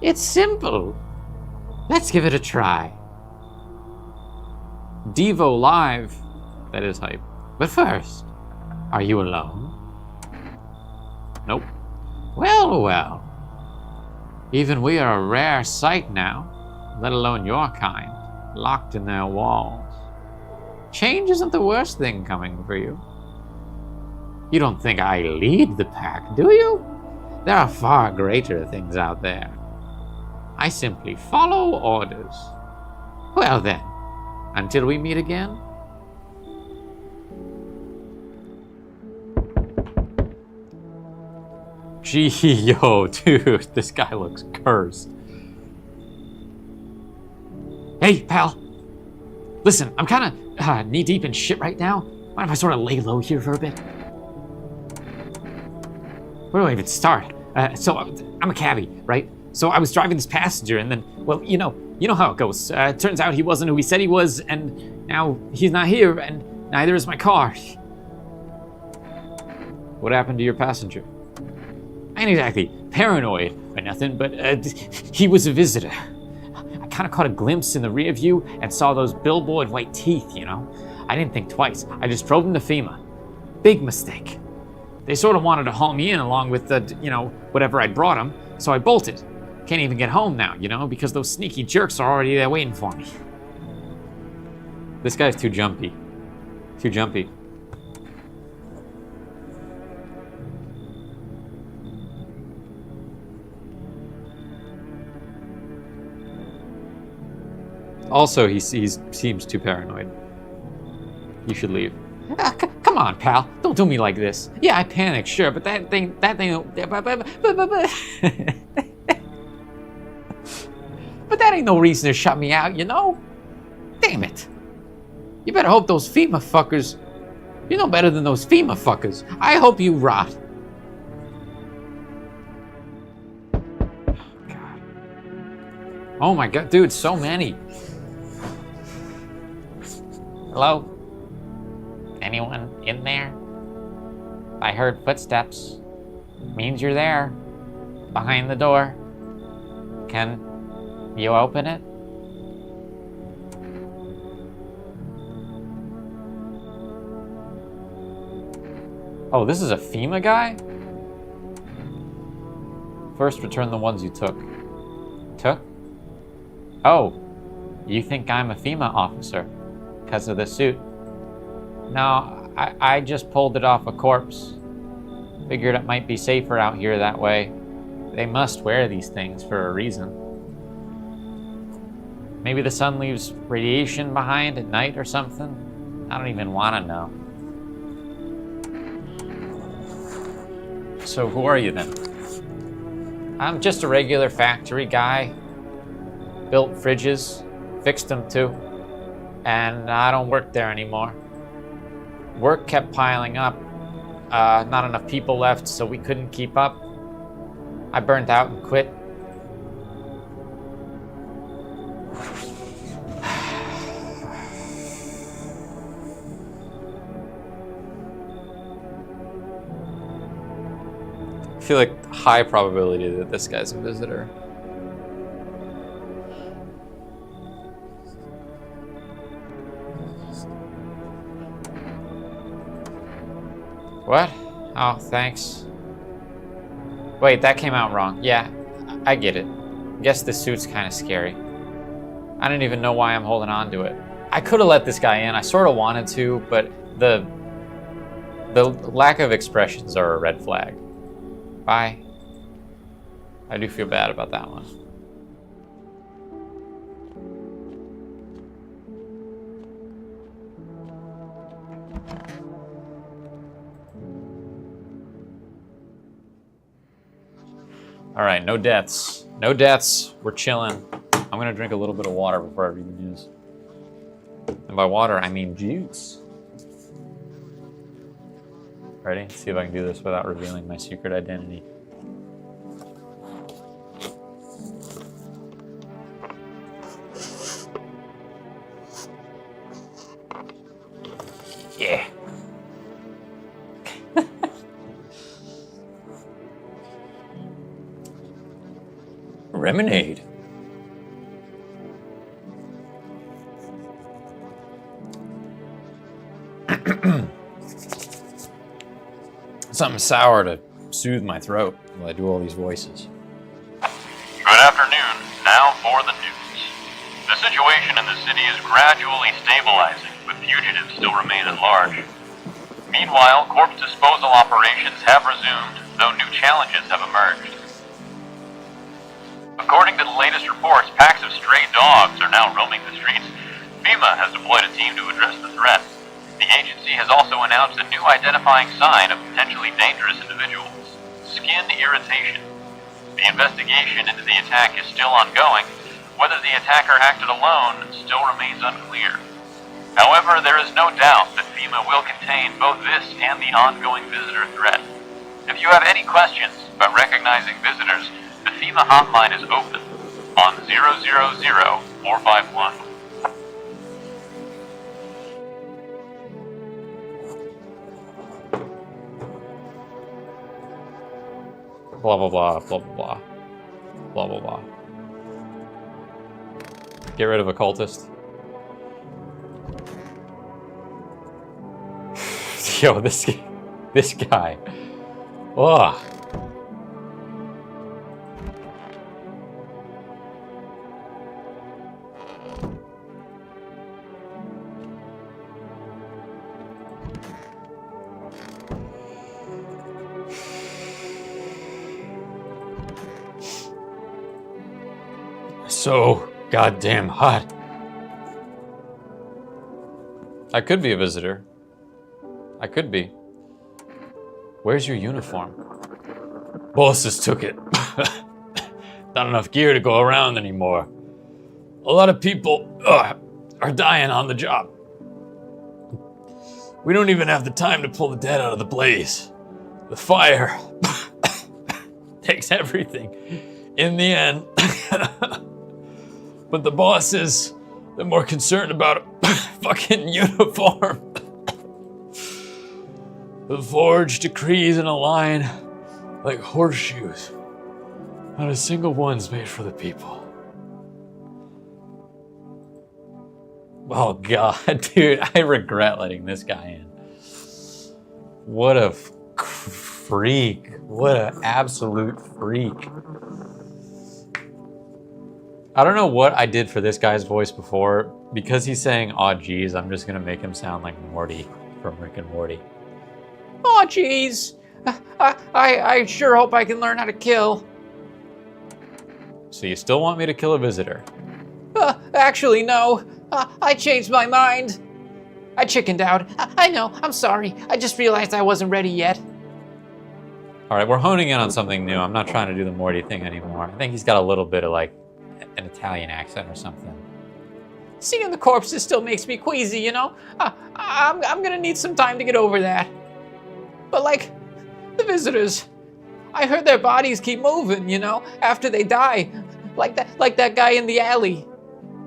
It's simple. Let's give it a try. Devo Live. That is hype. But first, are you alone? Nope. Well. Even we are a rare sight now, let alone your kind, locked in their walls. change isn't the worst thing coming for you. You don't think I lead the pack, do you? There are far greater things out there. I simply follow orders. Well then, until we meet again. Gee, yo, dude, this guy looks cursed. Hey, pal. Listen, I'm kind of knee-deep in shit right now. Mind if I sort of lay low here for a bit? Where do I even start? So I'm a cabbie, right? So I was driving this passenger, and then, well, you know how it goes. Turns out he wasn't who he said he was, and now he's not here, and neither is my car. What happened to your passenger? I ain't exactly paranoid or nothing, but he was a visitor. I kind of caught a glimpse in the rear view and saw those billboard white teeth, you know? I didn't think twice. I just drove him to FEMA. Big mistake. They sort of wanted to haul me in along with the, whatever I'd brought them, so I bolted. Can't even get home now, because those sneaky jerks are already there waiting for me. This guy's too jumpy. Too jumpy. Also, he seems too paranoid. You should leave. Come on, pal. Don't do me like this. Yeah, I panicked, sure, but that thing. But that ain't no reason to shut me out, Damn it. You better hope those FEMA fuckers. You know better than those FEMA fuckers. I hope you rot. God. Oh my god, dude, so many. Hello? Anyone in there? I heard footsteps. Means you're there. Behind the door. Can you open it? Oh, this is a FEMA guy? First, return the ones you took. Took? Oh, you think I'm a FEMA officer? Because of the suit? No, I just pulled it off a corpse. Figured it might be safer out here that way. They must wear these things for a reason. Maybe the sun leaves radiation behind at night or something? I don't even want to know. So who are you then? I'm just a regular factory guy. Built fridges, fixed them too. And I don't work there anymore. Work kept piling up. Not enough people left, so we couldn't keep up. I burnt out and quit. I feel like high probability that this guy's a visitor. What? Oh, thanks. Wait, that came out wrong. Yeah, I get it. Guess the suit's kind of scary. I don't even know why I'm holding on to it. I could have let this guy in. I sort of wanted to, but the lack of expressions are a red flag. Bye. I do feel bad about that one. All right, no deaths. No deaths. We're chilling. I'm gonna drink a little bit of water before I read the news. And by water, I mean juice. Ready? Let's see if I can do this without revealing my secret identity. Yeah. Lemonade. Something sour to soothe my throat while I do all these voices. Good afternoon. Now for the news. The situation in the city is gradually stabilizing, with fugitives still remain at large. Meanwhile, corpse disposal operations have resumed, though new challenges have emerged. According to the latest reports, packs of stray dogs are now roaming the streets. FEMA has deployed a team to address the threat. The agency has also announced a new identifying sign of potentially dangerous individuals: skin irritation. The investigation into the attack is still ongoing. Whether the attacker acted alone still remains unclear. However, there is no doubt that FEMA will contain both this and the ongoing visitor threat. If you have any questions about recognizing visitors, the FEMA hotline is open on 000-451. Blah, blah, blah, blah, blah, blah. Blah, blah, blah. Get rid of occultist. Yo, this guy. Ugh. So goddamn hot. I could be a visitor. I could be. Where's your uniform? Bosses took it. Not enough gear to go around anymore. A lot of people are dying on the job. We don't even have the time to pull the dead out of the blaze. The fire takes everything in the end. But the bosses, they're more concerned about a fucking uniform. The forge decrees in a line like horseshoes. Not a single one's made for the people. Oh God, dude, I regret letting this guy in. What a freak. What an absolute freak. I don't know what I did for this guy's voice before. Because he's saying, "Aw, geez," I'm just gonna make him sound like Morty from Rick and Morty. Aw, geez. I sure hope I can learn how to kill. So you still want me to kill a visitor? Actually, no. I changed my mind. I chickened out. I know, I'm sorry. I just realized I wasn't ready yet. All right, we're honing in on something new. I'm not trying to do the Morty thing anymore. I think he's got a little bit of like an Italian accent or something. Seeing the corpses still makes me queasy, you know? I'm gonna need some time to get over that. But like, the visitors, I heard their bodies keep moving, you know, after they die. Like that guy in the alley.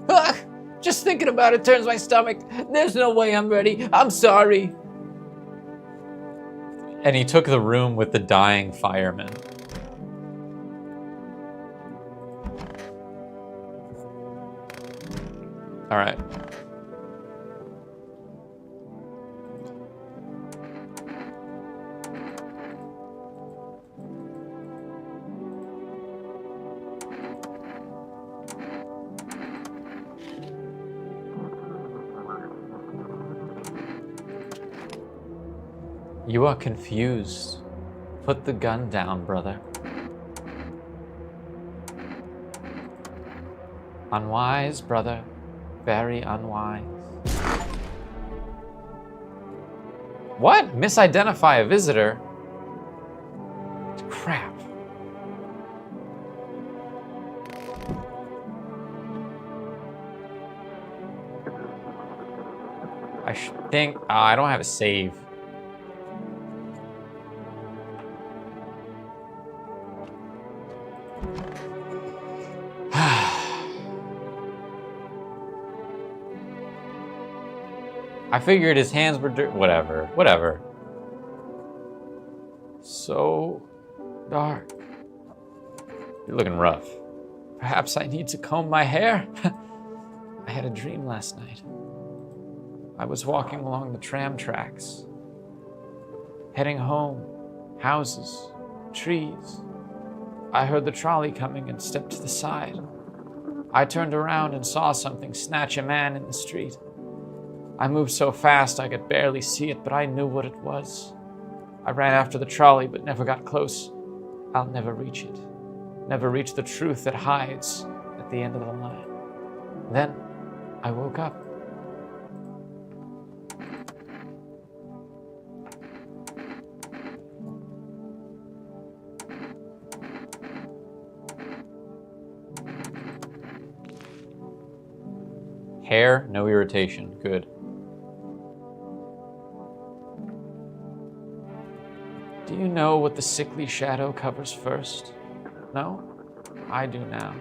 Ugh, just thinking about it turns my stomach. There's no way I'm ready. I'm sorry. And he took the room with the dying fireman. All right. You are confused. Put the gun down, brother. Unwise, brother. Very unwise. What? Misidentify a visitor? Crap. I think... I don't have a save. I figured his hands were whatever. So dark. You're looking rough. Perhaps I need to comb my hair? I had a dream last night. I was walking along the tram tracks, heading home, houses, trees. I heard the trolley coming and stepped to the side. I turned around and saw something snatch a man in the street. I moved so fast I could barely see it, but I knew what it was. I ran after the trolley, but never got close. I'll never reach it. Never reach the truth that hides at the end of the line. Then I woke up. Hair, no irritation. Good. Do you know what the sickly shadow covers first? No? I do now.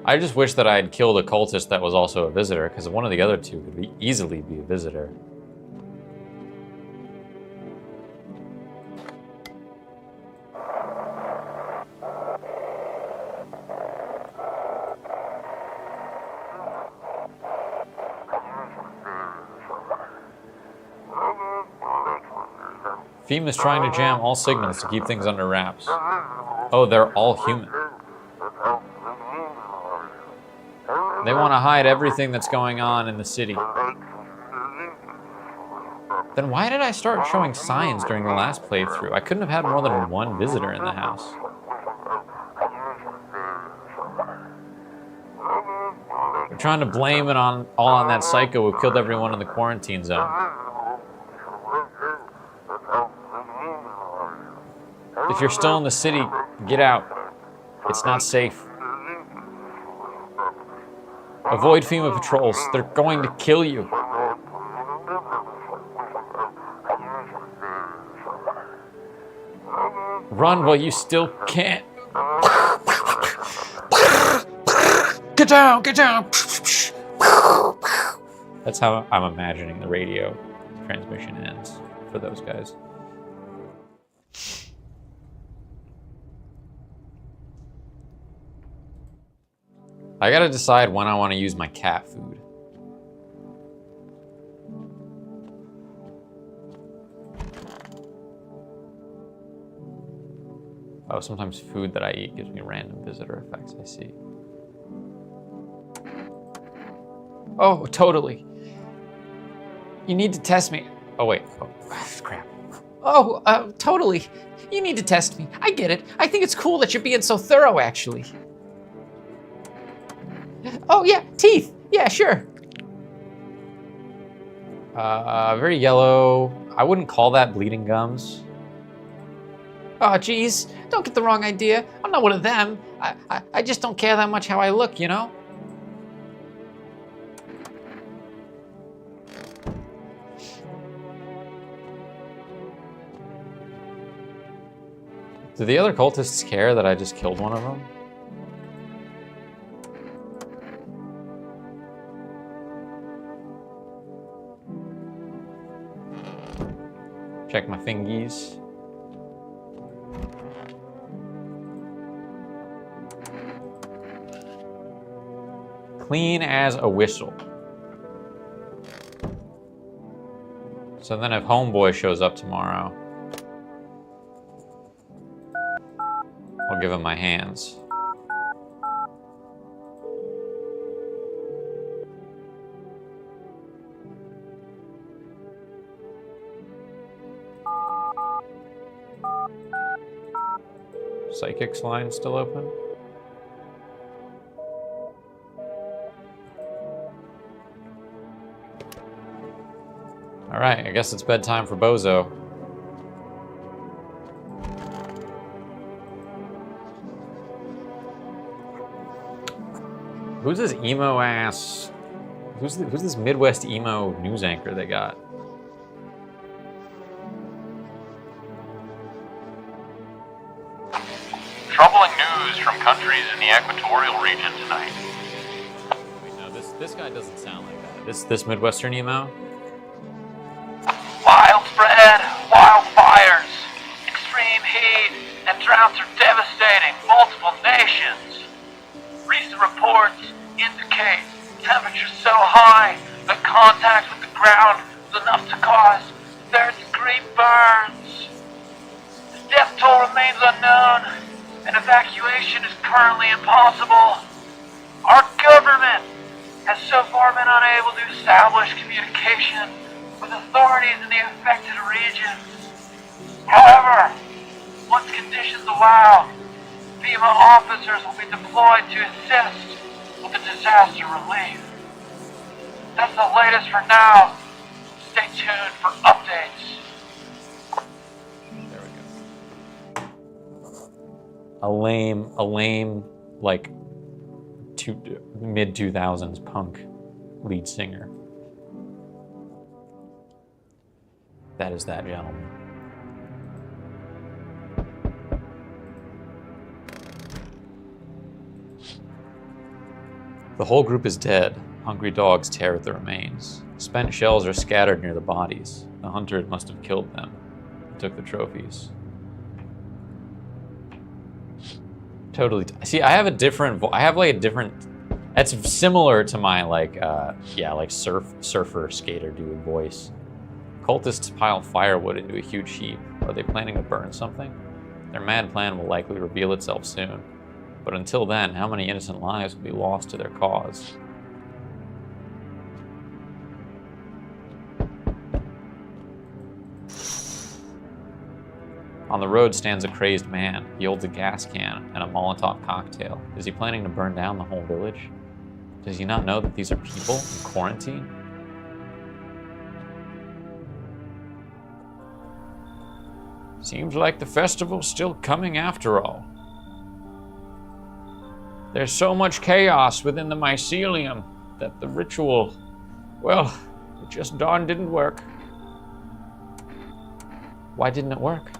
I just wish that I had killed a cultist that was also a visitor, because one of the other two could easily be a visitor. FEMA's trying to jam all signals to keep things under wraps. Oh, they're all human. They want to hide everything that's going on in the city. Then why did I start showing signs during the last playthrough? I couldn't have had more than one visitor in the house. They're trying to blame it all on that psycho who killed everyone in the quarantine zone. If you're still in the city, get out. It's not safe. Avoid FEMA patrols. They're going to kill you. Run while you still can't. Get down! Get down! That's how I'm imagining the radio transmission ends for those guys. I gotta decide when I want to use my cat food. Oh, sometimes food that I eat gives me random visitor effects, I see. Oh, totally. You need to test me. Oh, wait. Oh, crap. Oh, totally. You need to test me. I get it. I think it's cool that you're being so thorough, actually. Oh, yeah, teeth. Yeah, sure. Very yellow. I wouldn't call that bleeding gums. Oh, geez. Don't get the wrong idea. I'm not one of them. I just don't care that much how I look, you know? Do the other cultists care that I just killed one of them? Check my fingies. Clean as a whistle. So then if Homeboy shows up tomorrow, I'll give him my hands. Psychic's line still open? All right, I guess it's bedtime for Bozo. Who's this emo ass? Who's this Midwest emo news anchor they got? Troubling news from countries in the equatorial region tonight. Wait, no, this guy doesn't sound like that. This Midwestern emo? Widespread wildfires, extreme heat, and droughts are devastating multiple nations. Recent reports indicate temperatures so high that contact with the ground is enough to cause third-degree burns. The death toll remains unknown, and evacuation is currently impossible. Our government has so far been unable to establish communication with authorities in the affected regions. However, once conditions allow, FEMA officers will be deployed to assist with the disaster relief. That's the latest for now. Stay tuned for updates. There we go. A lame, like, mid-2000s punk lead singer. That is that gentleman. The whole group is dead. Hungry dogs tear at the remains. Spent shells are scattered near the bodies. The hunter must have killed them and took the trophies. Totally. See, I have a different. I have like a different. That's similar to my like surfer skater dude voice. Cultists pile firewood into a huge heap. Are they planning to burn something? Their mad plan will likely reveal itself soon. But until then, how many innocent lives will be lost to their cause? On the road stands a crazed man. He holds a gas can and a Molotov cocktail. Is he planning to burn down the whole village? Does he not know that these are people in quarantine? Seems like the festival's still coming after all. There's so much chaos within the mycelium that the ritual, well, it just darn didn't work. Why didn't it work?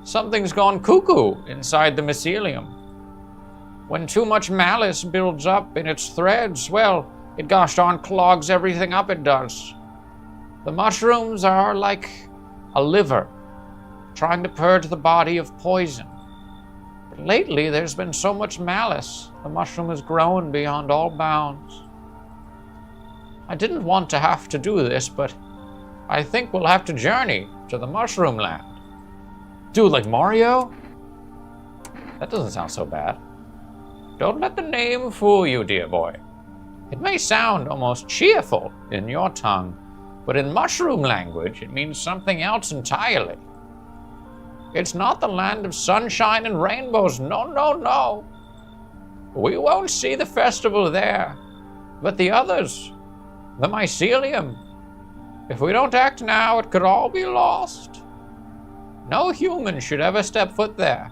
Something's gone cuckoo inside the mycelium. When too much malice builds up in its threads, well, it gosh darn clogs everything up it does. The mushrooms are like a liver, trying to purge the body of poison. But lately, there's been so much malice, the mushroom has grown beyond all bounds. I didn't want to have to do this, but I think we'll have to journey to the mushroom land. Dude, like Mario? That doesn't sound so bad. Don't let the name fool you, dear boy. It may sound almost cheerful in your tongue, but in mushroom language, it means something else entirely. It's not the land of sunshine and rainbows, no, no, no. We won't see the festival there, but the others, the mycelium. If we don't act now, it could all be lost. No human should ever step foot there.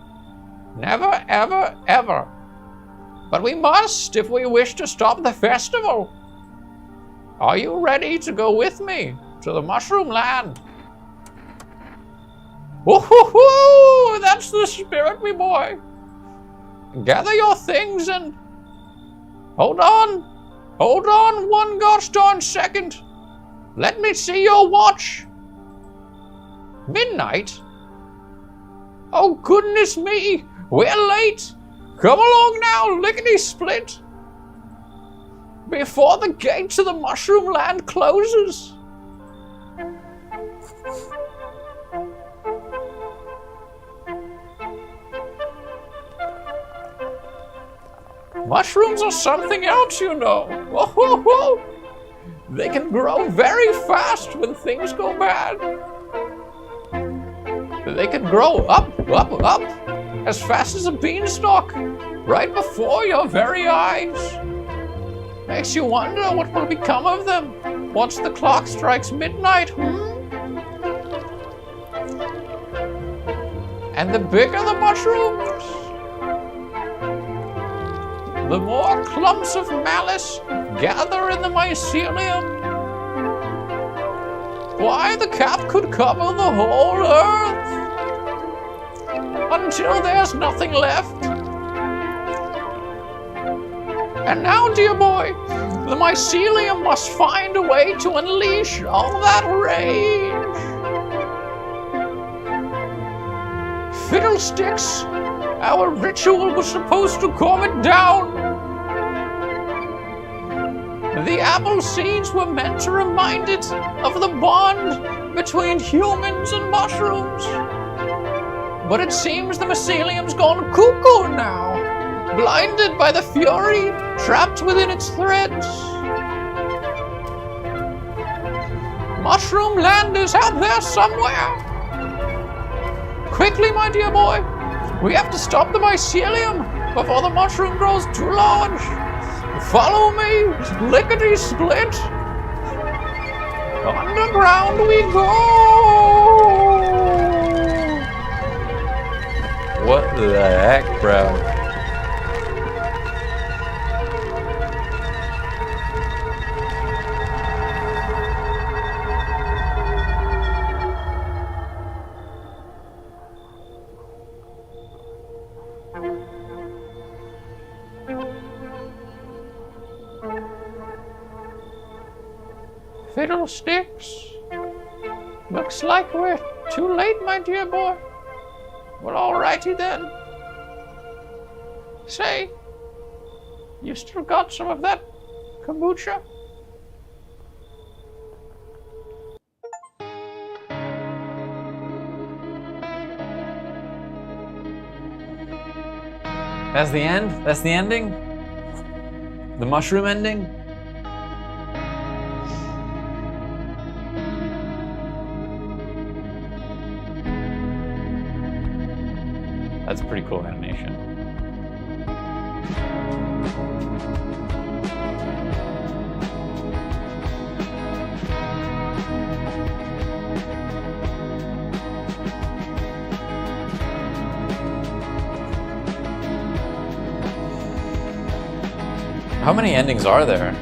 Never, ever, ever. But we must if we wish to stop the festival. Are you ready to go with me to the mushroom land? Woo-hoo-hoo! That's the spirit, me boy. Gather your things and... Hold on one gosh darn second. Let me see your watch. Midnight? Oh, goodness me, we're late. Come along now, lickety-split. Before the gate to the mushroom land closes. Mushrooms are something else, you know. Oh, they can grow very fast when things go bad. They can grow up, as fast as a beanstalk, right before your very eyes. Makes you wonder what will become of them once the clock strikes midnight, And the bigger the mushrooms, the more clumps of malice gather in the mycelium. Why, the cap could cover the whole earth until there's nothing left. And now, dear boy, the mycelium must find a way to unleash all that rage. Fiddlesticks! Our ritual was supposed to calm it down. The apple seeds were meant to remind it of the bond between humans and mushrooms. But it seems the mycelium's gone cuckoo now. blinded by the fury, trapped within its threads. Mushroom Land is out there somewhere. Quickly, my dear boy, we have to stop the mycelium before the mushroom grows too large. Follow me, lickety-split. Underground we go. What the heck, bro? Fiddlesticks. Looks like we're too late, my dear boy. Well, alrighty then. Say, you still got some of that kombucha? That's the end? That's the ending? The mushroom ending? That's a pretty cool animation. How many endings are there?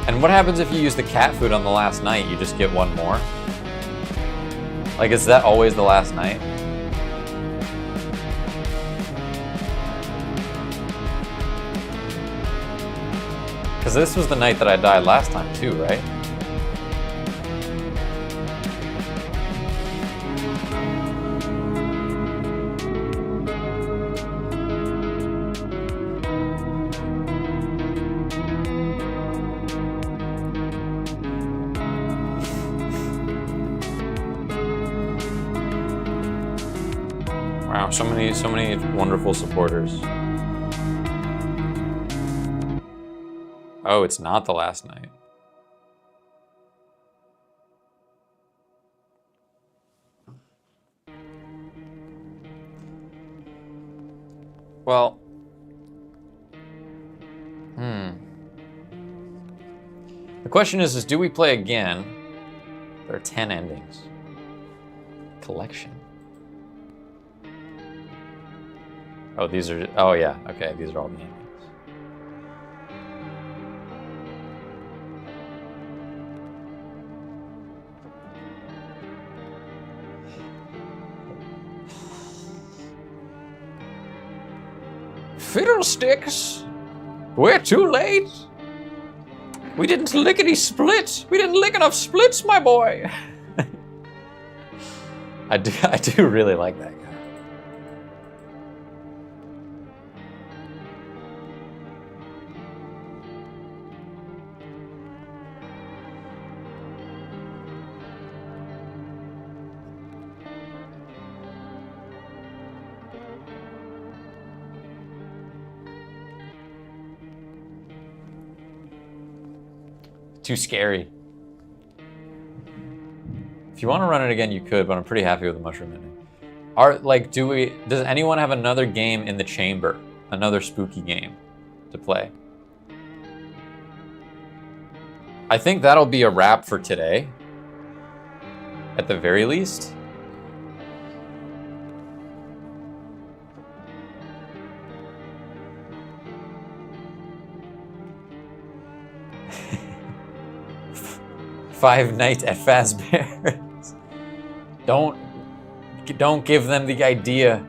And what happens if you use the cat food on the last night? You just get one more? Like, is that always the last night? Because this was the night that I died last time too, right? Wow, so many wonderful supporters. Oh, it's not the last night. Well, the question is do we play again? There are 10 endings. Collection. Oh, these are, oh yeah, okay, these are all the endings. Fiddlesticks! We're too late! We didn't lickety-split! We didn't lick enough splits, my boy! I do really like that guy. Too scary. If you want to run it again, you could, but I'm pretty happy with the mushroom ending. Does anyone have another game in the chamber? Another spooky game to play? I think that'll be a wrap for today. At the very least. Five Nights at Fazbear's. Don't give them the idea.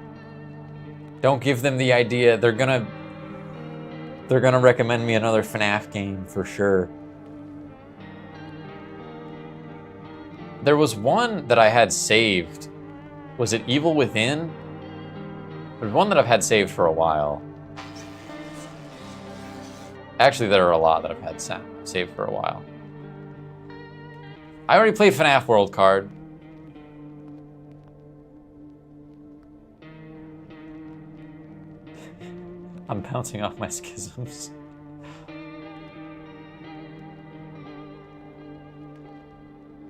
Don't give them the idea. They're gonna recommend me another FNAF game for sure. There was one that I had saved. Was it Evil Within? There's one that I've had saved for a while. Actually, there are a lot that I've had saved for a while. I already played FNAF World Card. I'm bouncing off my schisms.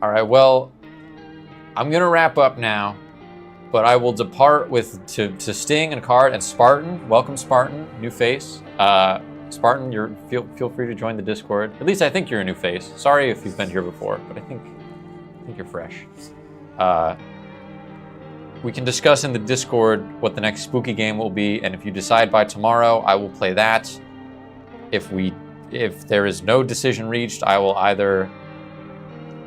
All right, well, I'm gonna wrap up now, but I will depart with to Sting and Card and Spartan. Welcome, Spartan, new face. Spartan, feel free to join the Discord. At least I think you're a new face. Sorry if you've been here before, but I think you're fresh. We can discuss in the Discord what the next spooky game will be, and if you decide by tomorrow, I will play that. If there is no decision reached, I will either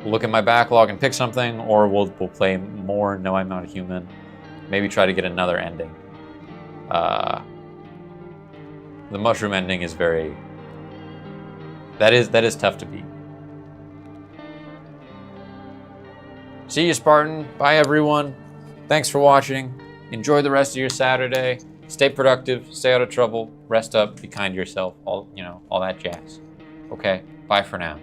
look at my backlog and pick something, or we'll play more No, I'm Not a Human. Maybe try to get another ending. The mushroom ending is very... That is tough to beat. See you, Spartan. Bye, everyone. Thanks for watching. Enjoy the rest of your Saturday. Stay productive, stay out of trouble, rest up, be kind to yourself, all that jazz. Okay, bye for now.